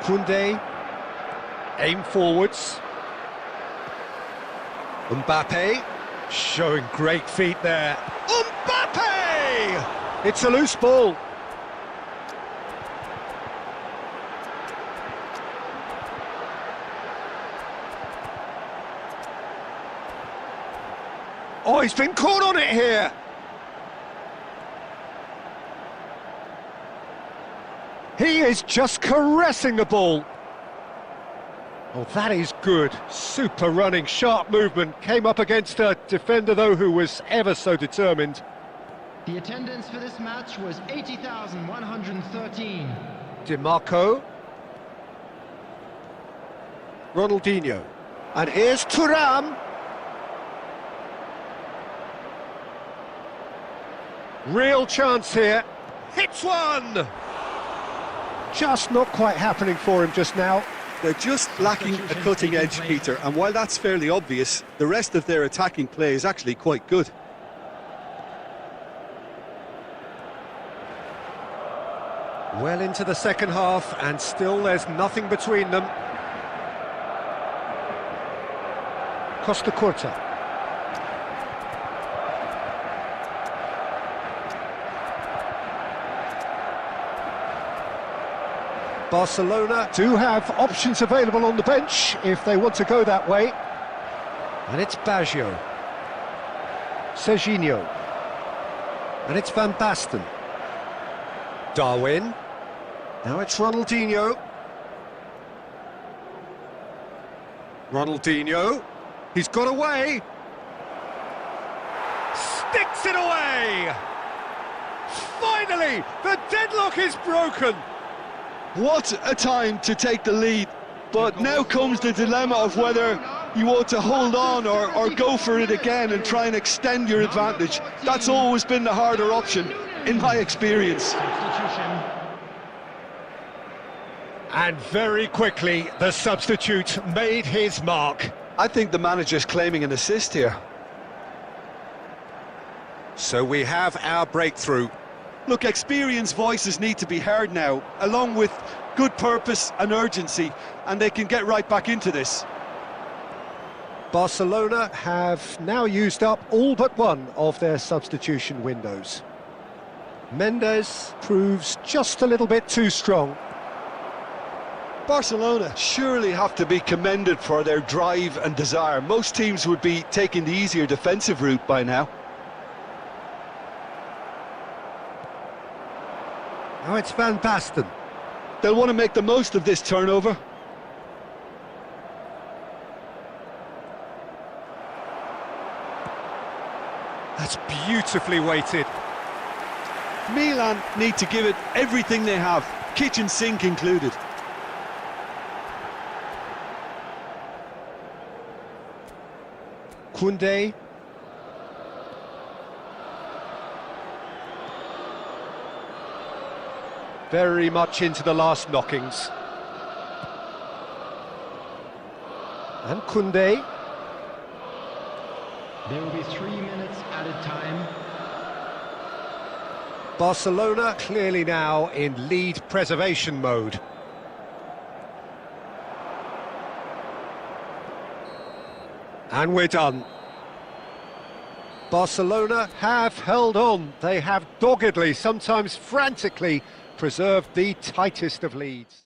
Koundé, aim forwards. Mbappe, showing great feet there. Mbappe! It's a loose ball. Oh, he's been caught on it here. He is just caressing the ball. Oh, that is good. Super running, sharp movement. Came up against a defender, though, who was ever so determined. The attendance for this match was 80,113. DiMarco. Ronaldinho. And here's Thuram. Real chance here. Hits one! Just not quite happening for him just now. They're just lacking a cutting edge, Peter, and while that's fairly obvious, the rest of their attacking play is actually quite good. Well into the second half, and still there's nothing between them. Costa Curta. Barcelona do have options available on the bench if they want to go that way. And it's Baggio. Serginho. And it's Van Basten. Darwin. Now it's Ronaldinho. Ronaldinho. He's got away. Sticks it away. Finally, the deadlock is broken. What a time to take the lead, but now comes the dilemma of whether you want to hold on or go for it again and try and extend your advantage. That's always been the harder option, in my experience. And very quickly, the substitute made his mark. I think the manager's claiming an assist here. So we have our breakthrough. Look, experienced voices need to be heard now, along with good purpose and urgency, and they can get right back into this. Barcelona have now used up all but one of their substitution windows. Mendes proves just a little bit too strong. Barcelona surely have to be commended for their drive and desire. Most teams would be taking the easier defensive route by now. Now it's Van Basten. They'll want to make the most of this turnover. That's beautifully weighted. Milan need to give it everything they have, kitchen sink included. Koundé. Very much into the last knockings. And Koundé. There will be 3 minutes added time. Barcelona clearly now in lead preservation mode. And we're done. Barcelona have held on. They have doggedly, sometimes frantically, preserved the tightest of leads.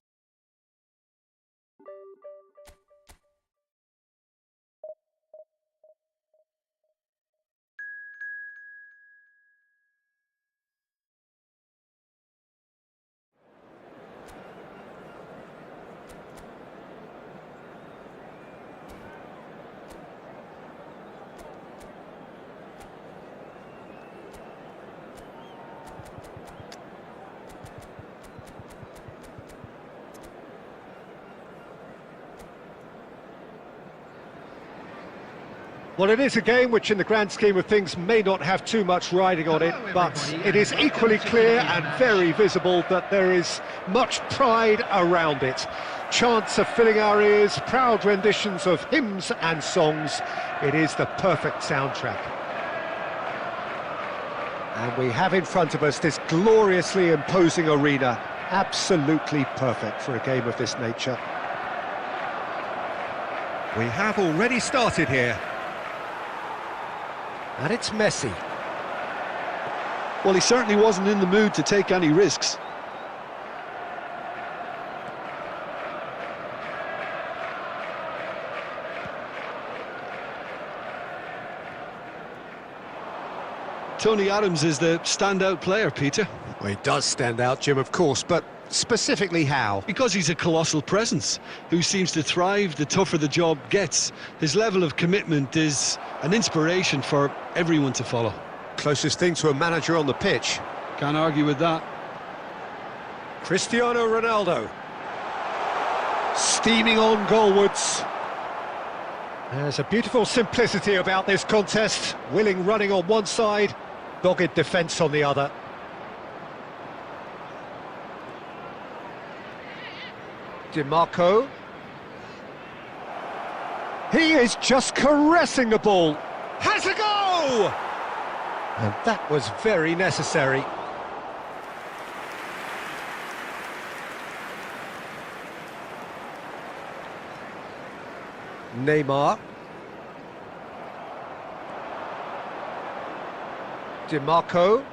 Well, it is a game which, in the grand scheme of things, may not have too much riding on it, but it is equally clear and very visible that there is much pride around it. Chants are filling our ears, proud renditions of hymns and songs. It is the perfect soundtrack. And we have in front of us this gloriously imposing arena, absolutely perfect for a game of this nature. We have already started here. And it's Messi. Well, he certainly wasn't in the mood to take any risks. Tony Adams is the standout player, Peter. Well, he does stand out, Jim, of course, but specifically how? Because he's a colossal presence who seems to thrive the tougher the job gets. His level of commitment is an inspiration for everyone to follow. Closest thing to a manager on the pitch. Can't argue with that. Cristiano Ronaldo. Steaming on goalwards. There's a beautiful simplicity about this contest. Willing running on one side, dogged defence on the other. Di Marco. He is just caressing the ball. Has a go! And that was very necessary. Neymar. Di Marco.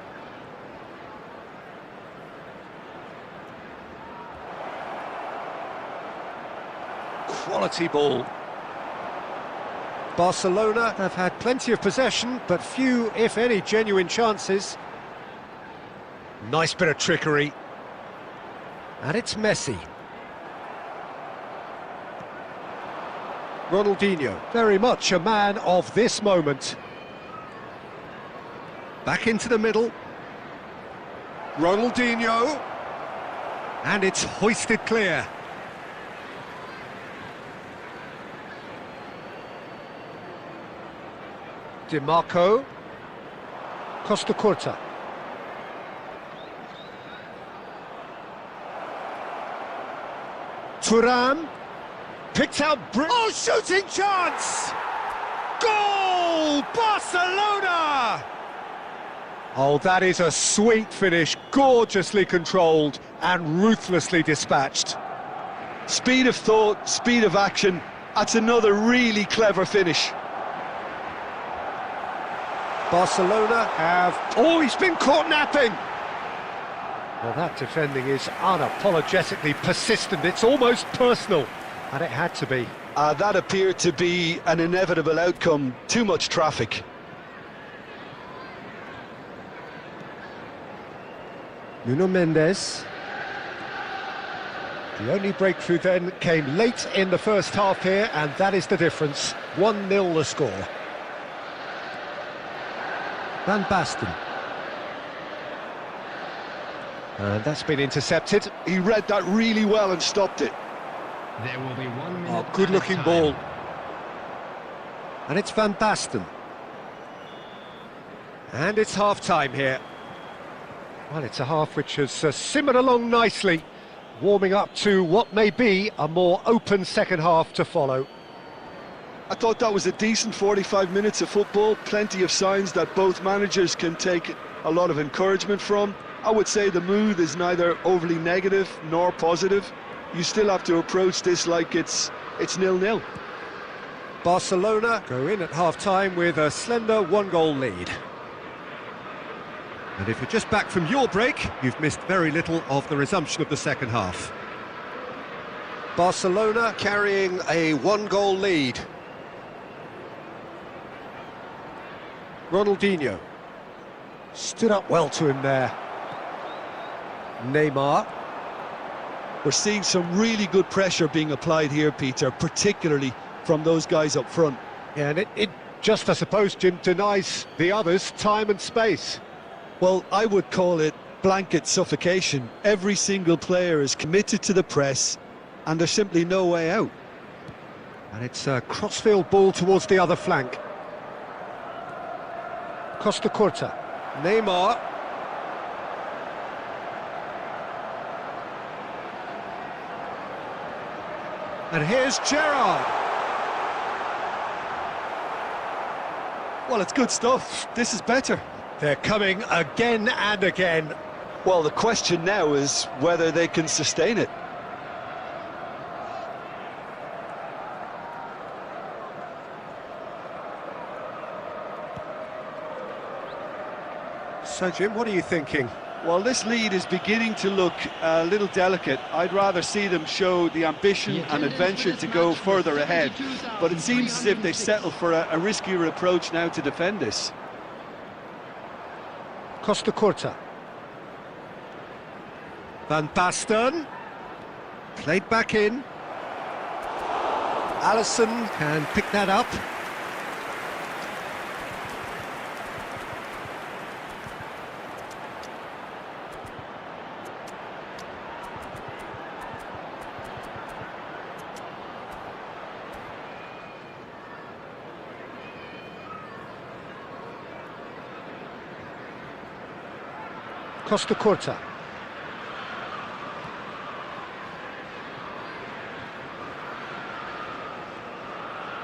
Quality ball. Barcelona have had plenty of possession, but few, if any, genuine chances. Nice bit of trickery. And it's Messi. Ronaldinho, very much a man of this moment. Back into the middle. Ronaldinho. And it's hoisted clear. Di Marco. Costa Curta. Thuram. Picked out. Oh, shooting chance! Goal! Barcelona! Oh, that is a sweet finish, gorgeously controlled and ruthlessly dispatched. Speed of thought, speed of action. That's another really clever finish. Barcelona have... Oh, he's been caught napping! Well, that defending is unapologetically persistent. It's almost personal. And it had to be. That appeared to be an inevitable outcome. Too much traffic. Nuno Mendes. The only breakthrough then came late in the first half here, and that is the difference. 1-0 the score. Van Basten. And that's been intercepted. He read that really well and stopped it. There will be 1 minute. Oh, good looking ball. And it's Van Basten. And it's half-time here. Well, it's a half which has simmered along nicely, warming up to what may be a more open second half to follow. I thought that was a decent 45 minutes of football, plenty of signs that both managers can take a lot of encouragement from. I would say the mood is neither overly negative nor positive. You still have to approach this like it's 0-0. Barcelona go in at half-time with a slender one-goal lead. And if you're just back from your break, you've missed very little of the resumption of the second half. Barcelona carrying a one-goal lead. Ronaldinho stood up well to him there. Neymar. We're seeing some really good pressure being applied here, Peter, particularly from those guys up front. Yeah, and it just, I suppose, Jim, denies the others time and space. Well, I would call it blanket suffocation. Every single player is committed to the press, and there's simply no way out. And it's a crossfield ball towards the other flank. Costa Curta. Neymar. And here's Gerrard. Well, it's good stuff. This is better. They're coming again and again. Well, the question now is whether they can sustain it. So, Jim, what are you thinking? Well, this lead is beginning to look a little delicate. I'd rather see them show the ambition and adventure to go further ahead. But it seems as if they settle for a riskier approach now to defend this. Costa Curta. Van Basten. Played back in. Alisson can pick that up. Costa Curta.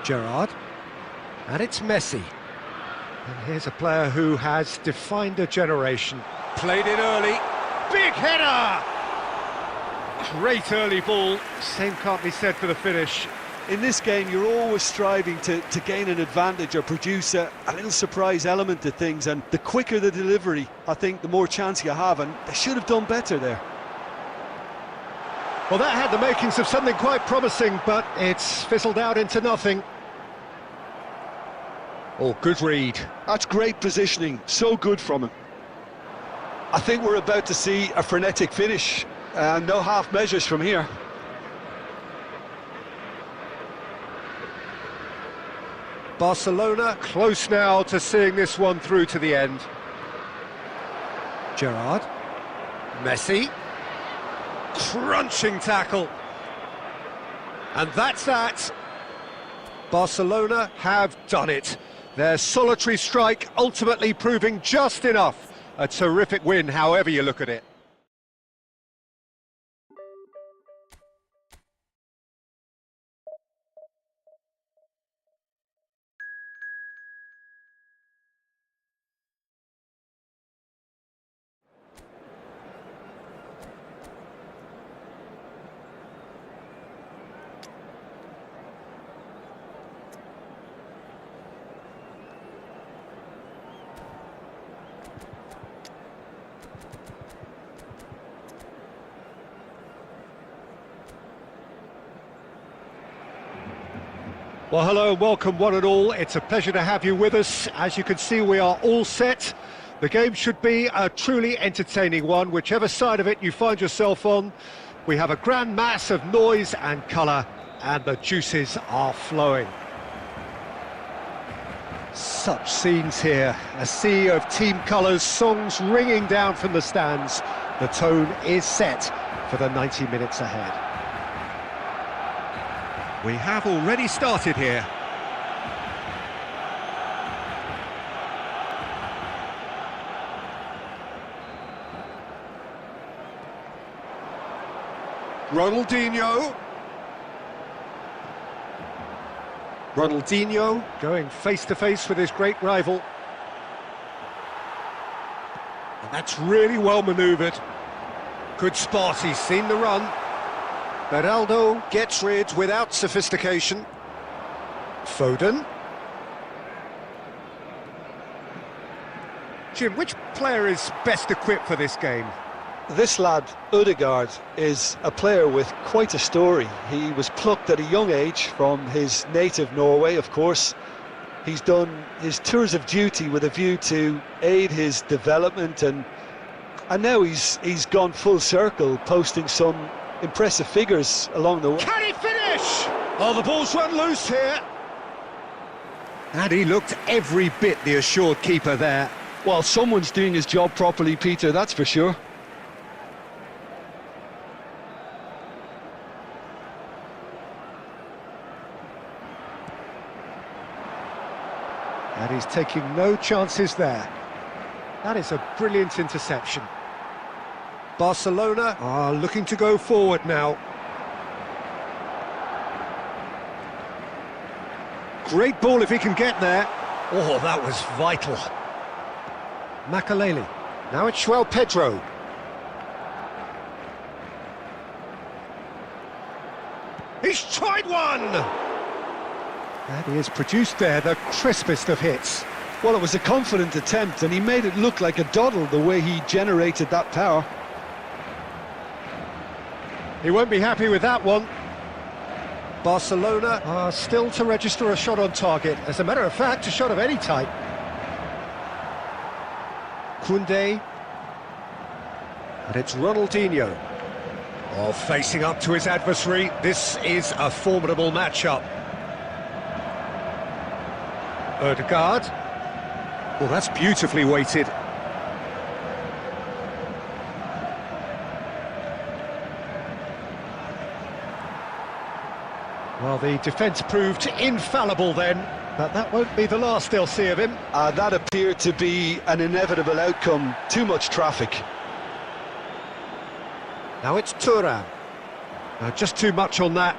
Gerrard. And it's Messi. And here's a player who has defined a generation. Played it early. Big header! Great early ball. Same can't be said for the finish. In this game, you're always striving to gain an advantage or produce a little surprise element to things, and the quicker the delivery, I think, the more chance you have, and they should have done better there. Well, that had the makings of something quite promising, but it's fizzled out into nothing. Oh, good read. That's great positioning, so good from him. I think we're about to see a frenetic finish, no half measures from here. Barcelona close now to seeing this one through to the end. Gerrard. Messi. Crunching tackle. And that's that. Barcelona have done it. Their solitary strike ultimately proving just enough. A terrific win, however you look at it. Well, hello and welcome one and all. It's a pleasure to have you with us. As you can see, we are all set. The game should be a truly entertaining one, whichever side of it you find yourself on. We have a grand mass of noise and colour, and the juices are flowing. Such scenes here, a sea of team colours, songs ringing down from the stands, The tone is set for the 90 minutes ahead. We have already started here. Ronaldinho. Ronaldinho going face-to-face with his great rival. And that's really well manoeuvred. Good spot, he's seen the run. Beraldo gets rid without sophistication. Foden. Jim, which player is best equipped for this game? This lad, Ødegaard, is a player with quite a story. He was plucked at a young age from his native Norway, of course. He's done his tours of duty with a view to aid his development, and now he's gone full circle, posting some impressive figures along the way. Can he finish? Oh, the ball's run loose here. And he looked every bit the assured keeper there. Well, someone's doing his job properly, Peter, that's for sure. And he's taking no chances there. That is a brilliant interception. Barcelona are looking to go forward now. Great ball if he can get there. Oh, that was vital. Makaleli. Now it's João Pedro. He's tried one! And he has produced there the crispest of hits. Well, it was a confident attempt, and he made it look like a doddle the way he generated that power. He won't be happy with that one. Barcelona are still to register a shot on target. As a matter of fact, a shot of any type. Koundé. And it's Ronaldinho. Oh, facing up to his adversary. This is a formidable matchup. Ødegaard. Well, that's beautifully weighted. Well, the defence proved infallible then, but that won't be the last they'll see of him. That appeared to be an inevitable outcome. Too much traffic. Now it's Thuram. Just too much on that.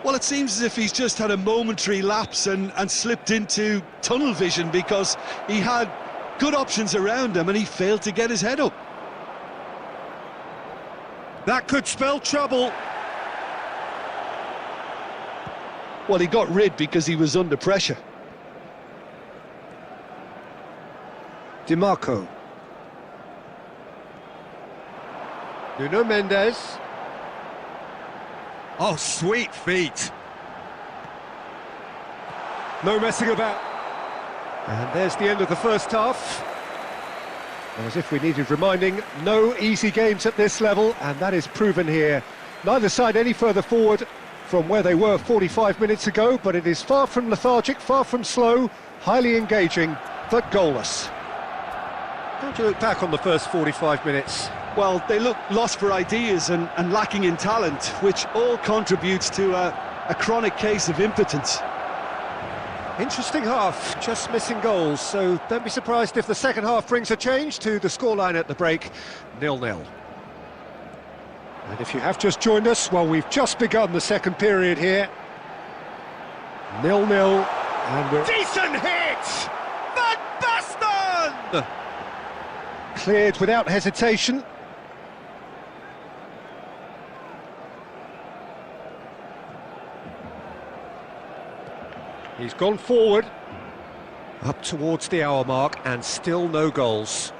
Well, it seems as if he's just had a momentary lapse and slipped into tunnel vision, because he had good options around him and he failed to get his head up. That could spell trouble. Well, he got rid because he was under pressure. Di Marco. Nuno Mendes. Oh, sweet feet. No messing about. And there's the end of the first half. As if we needed reminding, no easy games at this level, and that is proven here. Neither side any further forward from where they were 45 minutes ago, but it is far from lethargic, far from slow, highly engaging, but goalless. How do you look back on the first 45 minutes? Well, they look lost for ideas and lacking in talent, which all contributes to a chronic case of impotence. Interesting half, just missing goals, so don't be surprised if the second half brings a change to the scoreline at the break, 0-0. And if you have just joined us, well, we've just begun the second period here. 0-0, and we're... Decent hit! Van Basten! Cleared without hesitation. He's gone forward, up towards the hour mark, and still no goals.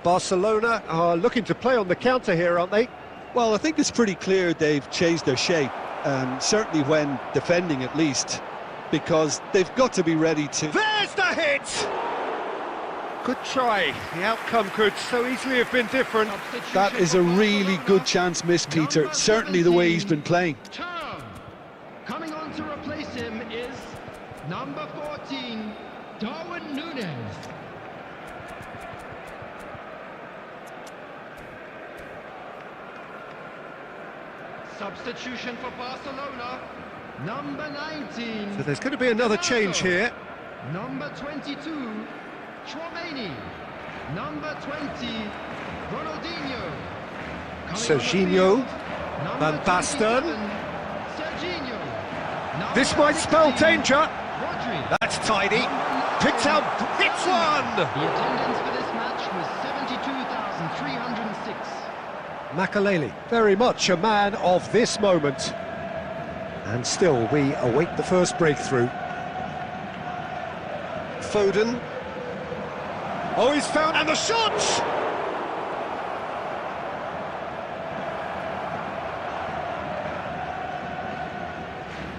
Barcelona are looking to play on the counter here, aren't they? Well, I think it's pretty clear they've changed their shape, certainly when defending at least, because they've got to be ready to... There's the hit! Good try. The outcome could so easily have been different. That is a really good chance missed, Peter, certainly the way he's been playing. Coming on to replace him is number 14, Darwin Núñez. Substitution for Barcelona. Number 19. So there's going to be another change here. Number 22, Chouameni. Number 20, Ronaldinho. Serginho, Van Basten. Serginho. This might spell danger. Rodri. That's tidy. Picks out, hits one! The attendance for this match was 72,306. Makaleli, very much a man of this moment. And still, we await the first breakthrough. Foden. Oh, he's found, and the shot!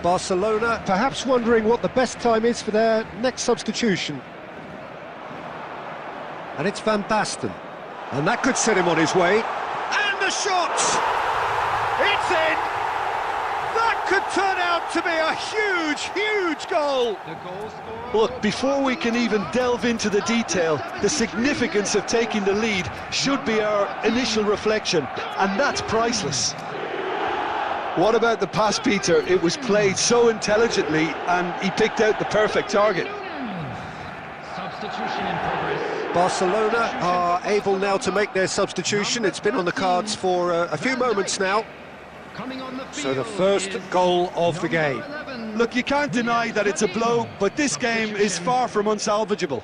Barcelona perhaps wondering what the best time is for their next substitution. And it's Van Basten. And that could set him on his way. And the shot! It's in! That could turn out to be a huge, huge goal! The goal scorer. Look, before we can even delve into the detail, the significance of taking the lead should be our initial reflection, and that's priceless. What about the pass, Peter? It was played so intelligently, and he picked out the perfect target. Substitution in progress. Barcelona are able now to make their substitution. It's been on the cards for a few moments now. Coming on the field So the first is goal of the number game. 11. Look, you can't deny that it's a blow, but this game is far from unsalvageable.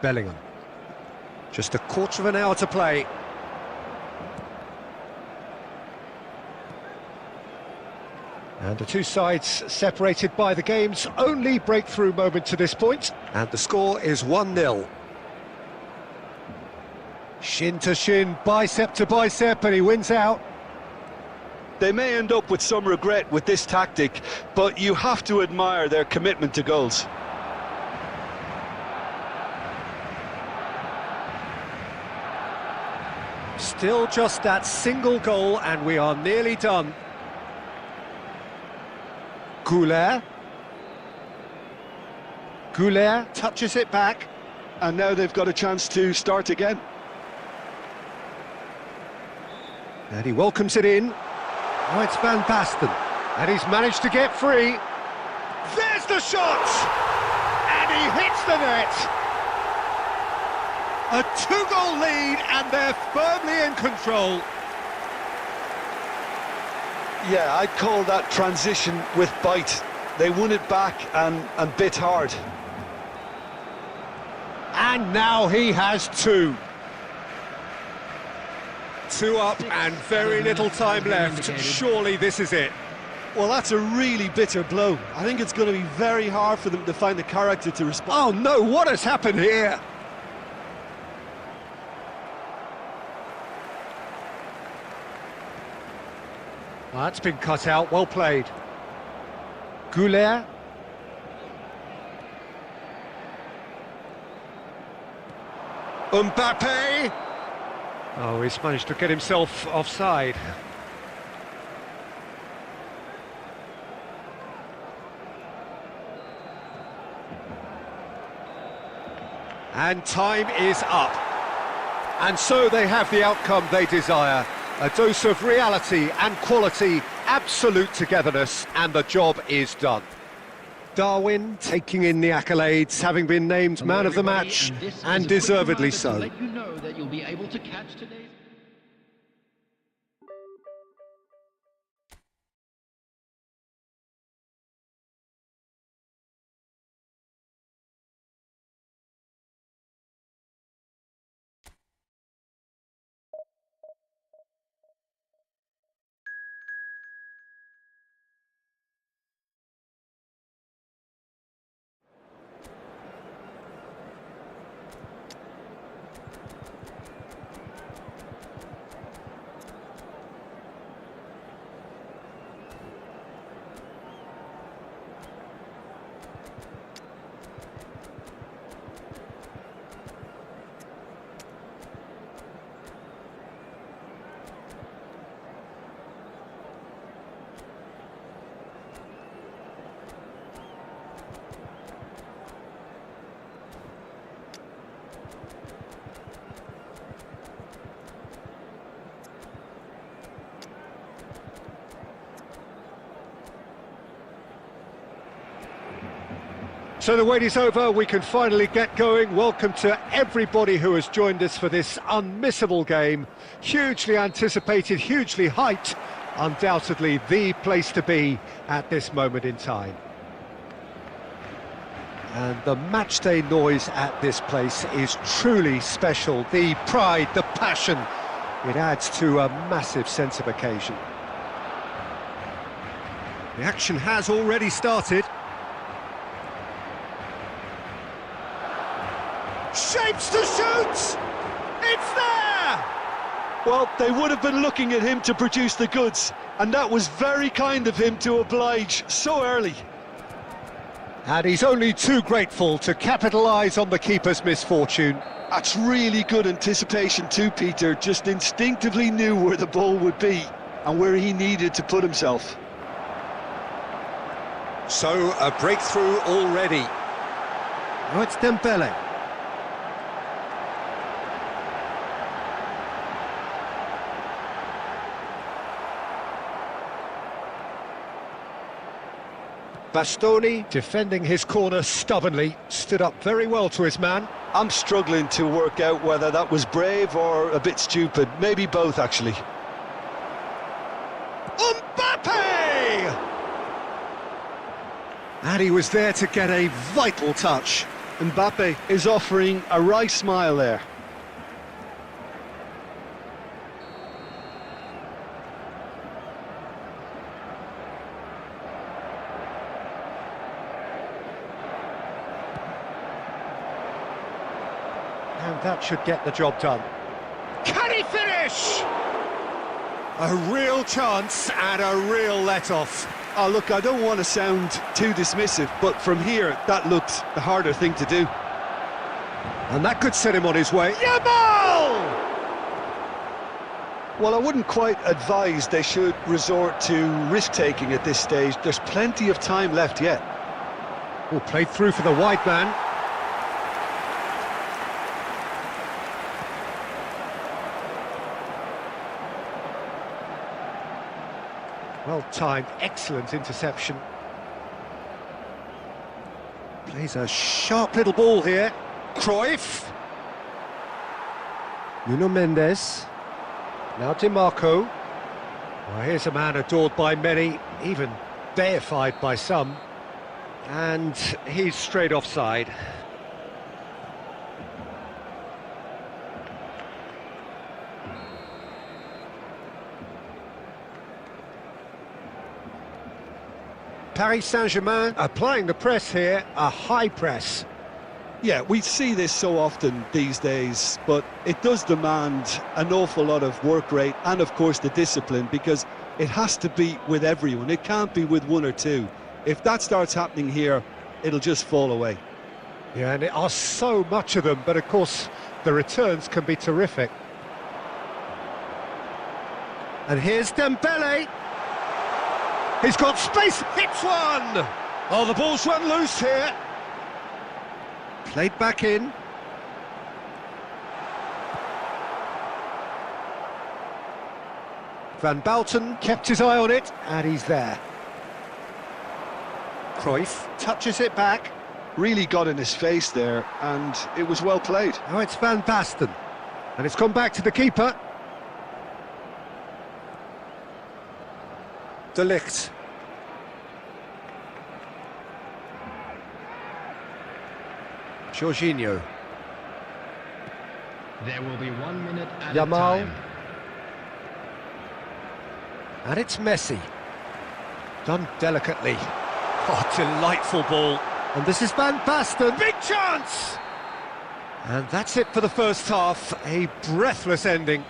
Bellingham. Just a quarter of an hour to play. And the two sides separated by the game's only breakthrough moment to this point. And the score is 1-0. Shin to shin, bicep to bicep, and he wins out. They may end up with some regret with this tactic, but you have to admire their commitment to goals. Still just that single goal, and we are nearly done. Goulet. Goulet touches it back. And now they've got a chance to start again. And he welcomes it in. Oh, it's Van Basten. And he's managed to get free. There's the shot! And he hits the net! A two-goal lead, and they're firmly in control. Yeah, I'd call that transition with bite. They won it back and bit hard. And now he has two. Two up and very little time left. Surely this is it. Well, that's a really bitter blow. I think it's going to be very hard for them to find the character to respond. Oh no, what has happened here? Well, that's been cut out, well played. Goulet. Mbappe. Oh, he's managed to get himself offside. And time is up. And so they have the outcome they desire. A dose of reality and quality, absolute togetherness, and the job is done. Darwin taking in the accolades, having been named man of the match, and deservedly so. Let you know that you'll be able to catch today's So the wait is over, we can finally get going. Welcome to everybody who has joined us for this unmissable game. Hugely anticipated, hugely hyped, undoubtedly the place to be at this moment in time. And the matchday noise at this place is truly special. The pride, the passion, it adds to a massive sense of occasion. The action has already started. Shapes to shoot! It's there! Well, they would have been looking at him to produce the goods, and that was very kind of him to oblige so early. And he's only too grateful to capitalise on the keeper's misfortune. That's really good anticipation too, Peter. Just instinctively knew where the ball would be and where he needed to put himself. So, a breakthrough already. Oh, it's Dembele. Bastoni, defending his corner stubbornly, stood up very well to his man. I'm struggling to work out whether that was brave or a bit stupid. Maybe both, actually. Mbappe! And he was there to get a vital touch. Mbappe is offering a wry smile there. And that should get the job done. Can he finish? A real chance and a real let-off. Oh, look, I don't want to sound too dismissive, but from here, that looked the harder thing to do. And that could set him on his way. Yamal! Well, I wouldn't quite advise they should resort to risk-taking at this stage. There's plenty of time left yet. Oh, played through for the wide man. Well-timed, excellent interception. Plays a sharp little ball here. Cruyff. Nuno Mendes. Now Di Marco. Well, here's a man adored by many, even deified by some. And he's straight offside. Paris Saint-Germain applying the press here, a high press. Yeah, we see this so often these days, but it does demand an awful lot of work rate and, of course, the discipline, because it has to be with everyone. It can't be with one or two. If that starts happening here, it'll just fall away. Yeah, and there are so much of them, but of course, the returns can be terrific. And here's Dembele. He's got space, hits one! Oh, the ball's run loose here. Played back in. Van Basten kept his eye on it, and he's there. Cruyff touches it back. Really got in his face there, and it was well played. Now it's Van Basten, and it's gone back to the keeper. De Ligt. Jorginho. There will be 1 minute at Yamal. a time. And it's Messi. Done delicately. Oh, delightful ball. And this is Van Basten. Big chance! And that's it for the first half. A breathless ending.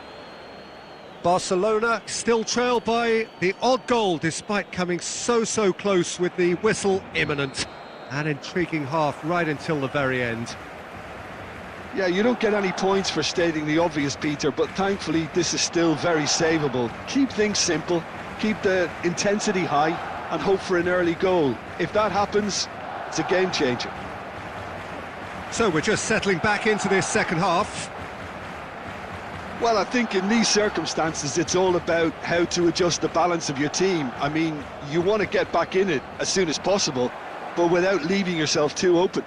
Barcelona still trail by the odd goal, despite coming so close with the whistle imminent. An intriguing half right until the very end. Yeah, you don't get any points for stating the obvious, Peter, but thankfully this is still very savable. Keep things simple, keep the intensity high, and hope for an early goal. If that happens, it's a game changer. So we're just settling back into this second half. Well, I think in these circumstances, it's all about how to adjust the balance of your team. I mean, you want to get back in it as soon as possible, but without leaving yourself too open.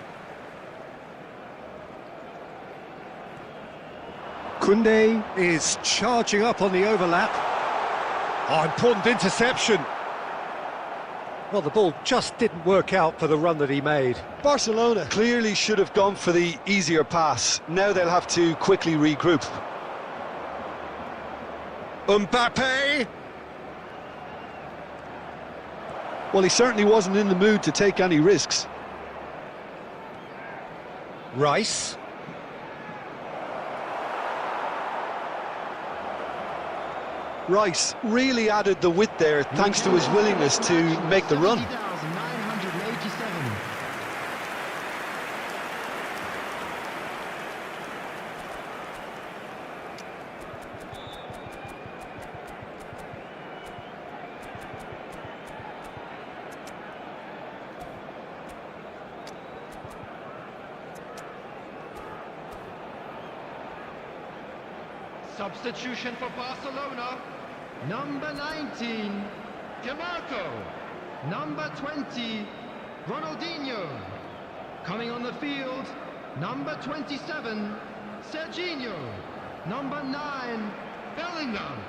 Koundé is charging up on the overlap. Oh, important interception. Well, the ball just didn't work out for the run that he made. Barcelona clearly should have gone for the easier pass. Now they'll have to quickly regroup. Mbappe! Well, he certainly wasn't in the mood to take any risks. Rice. Rice really added the width there thanks to his willingness to make the run. 70,987. Substitution for Barcelona. Number 19, Demarco. Number 20, Ronaldinho. Coming on the field, number 27, Serginho. Number 9, Bellingham.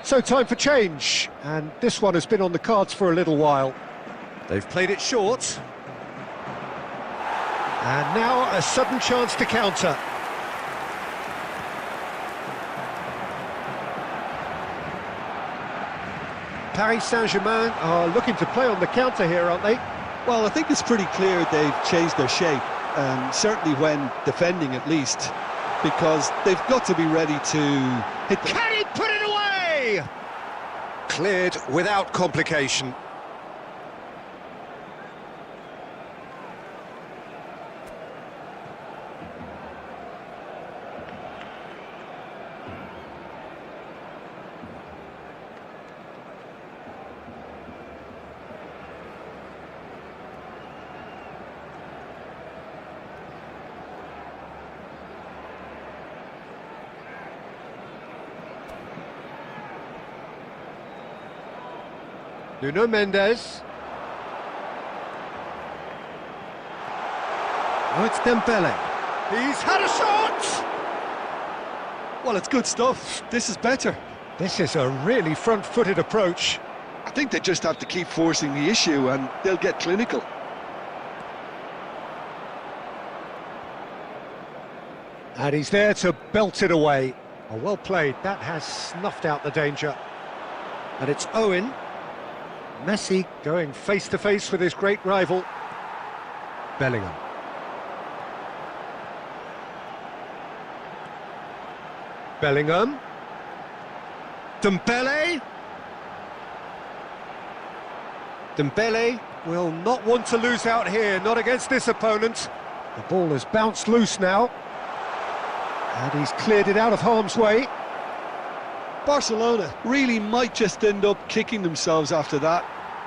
So time for change, and this one has been on the cards for a little while. They've played it short. And now a sudden chance to counter. Paris Saint-Germain are looking to play on the counter here, aren't they? Well, I think it's pretty clear they've changed their shape, certainly when defending at least, because they've got to be ready to hit the... Can he put it away? Cleared without complication. Nuno Mendes. Oh, it's Dembele. He's had a shot! Well, it's good stuff. This is better. This is a really front-footed approach. I think they just have to keep forcing the issue and they'll get clinical. And he's there to belt it away. Oh, well played. That has snuffed out the danger. And it's Owen. Messi going face-to-face with his great rival. Bellingham. Bellingham. Dembele. Dembele will not want to lose out here, not against this opponent. The ball has bounced loose now. And he's cleared it out of harm's way. Barcelona really might just end up kicking themselves after that.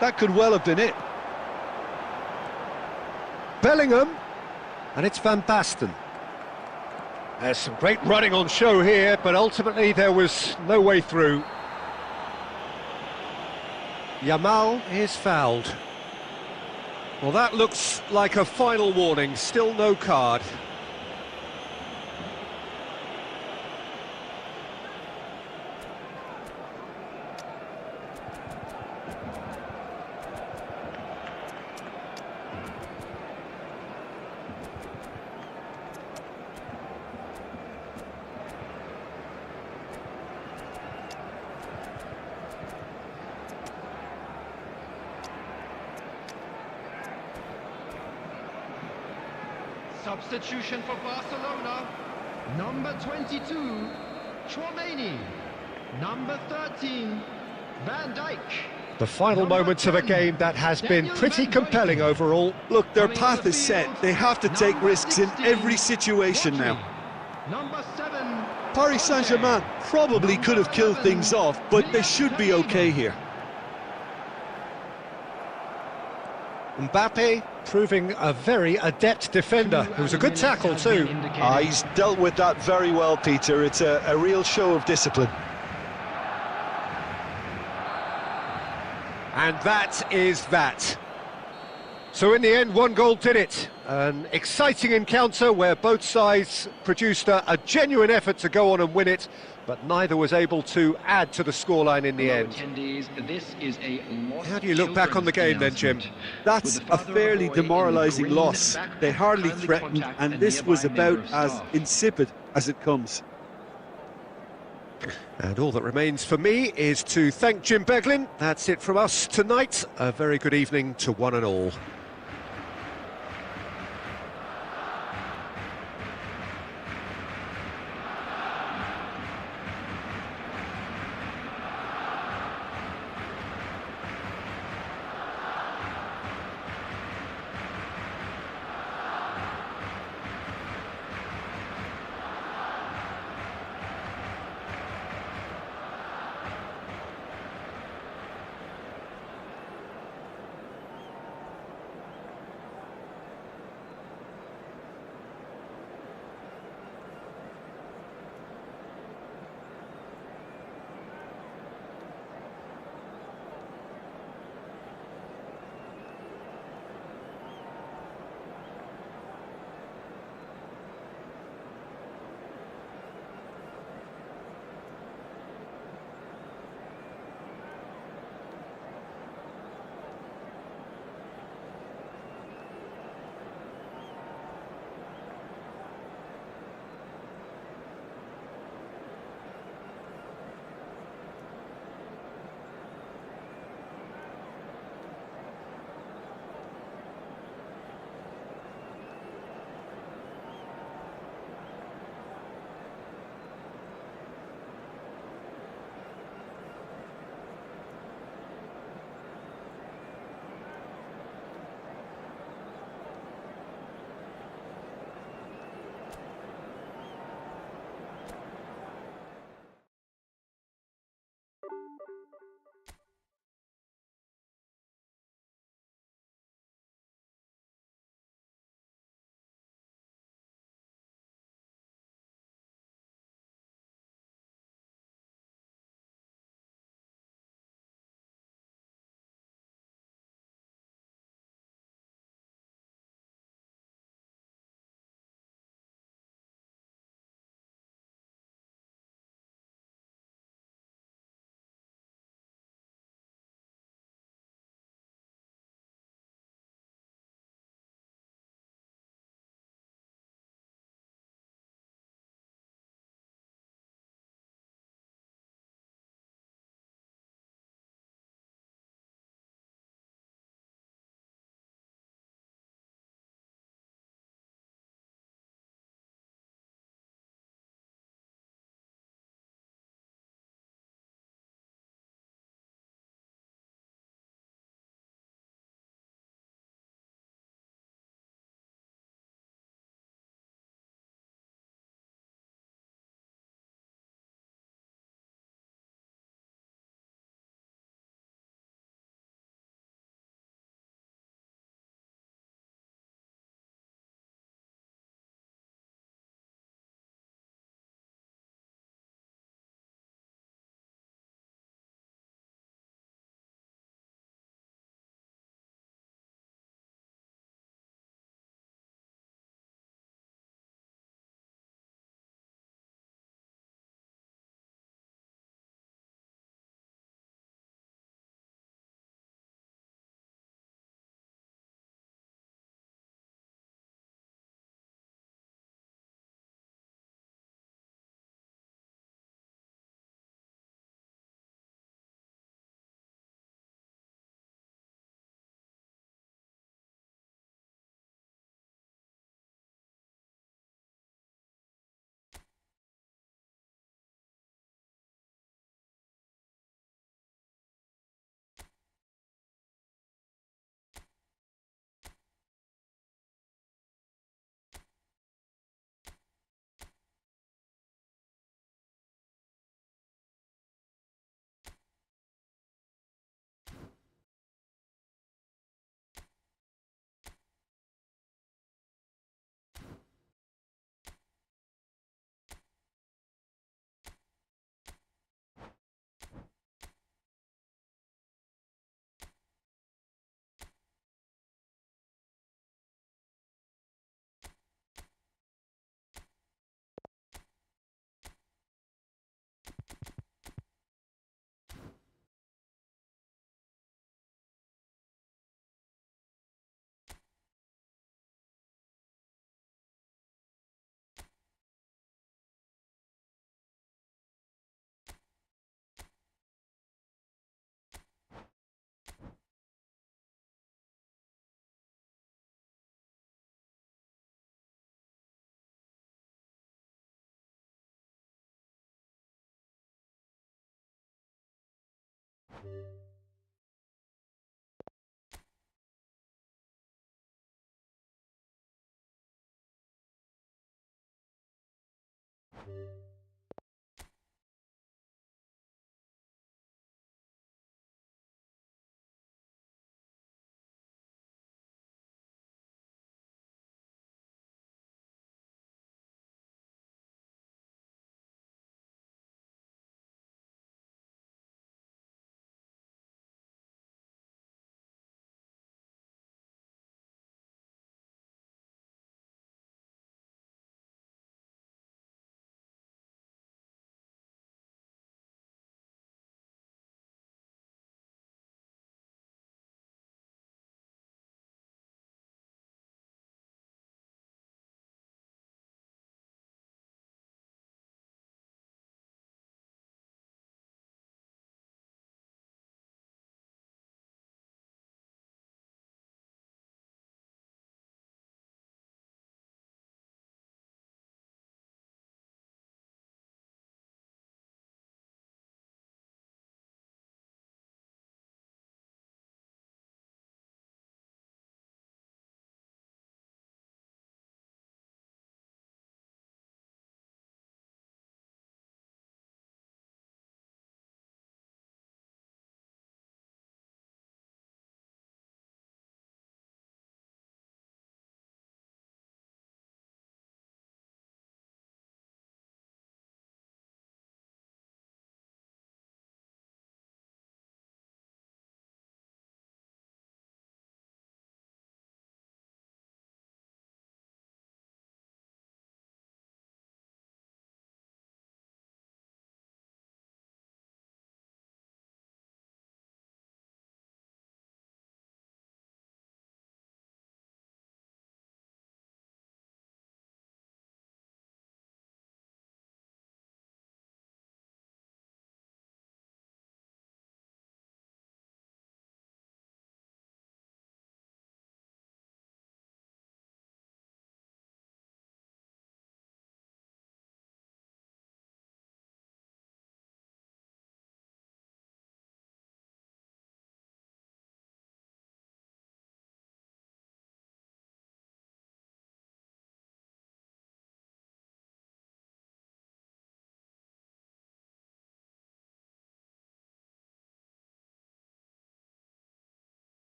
That could well have been it. Bellingham, and it's Van Basten. There's some great running on show here, but ultimately there was no way through. Yamal is fouled. Well, that looks like a final warning, still no card. Substitution for Barcelona. Number 22, Chouameni. Number 13, Van Dijk. The final moments of a game that has been pretty compelling overall. Look, their path is set. They have to take risks in every situation now. Number 7, Paris Saint-Germain probably could have killed things off, but they should be okay here. Mbappe proving a very adept defender. It was a good tackle too. He's dealt with that very well, Peter. It's a real show of discipline. And that is that. So in the end, one goal did it. An exciting encounter where both sides produced a genuine effort to go on and win it, but neither was able to add to the scoreline in the end. This is a How do you look back on the game then, Jim? That's a fairly demoralising loss. They hardly threatened, and this was about as insipid as it comes. And all that remains for me is to thank Jim Beglin. That's it from us tonight. A very good evening to one and all.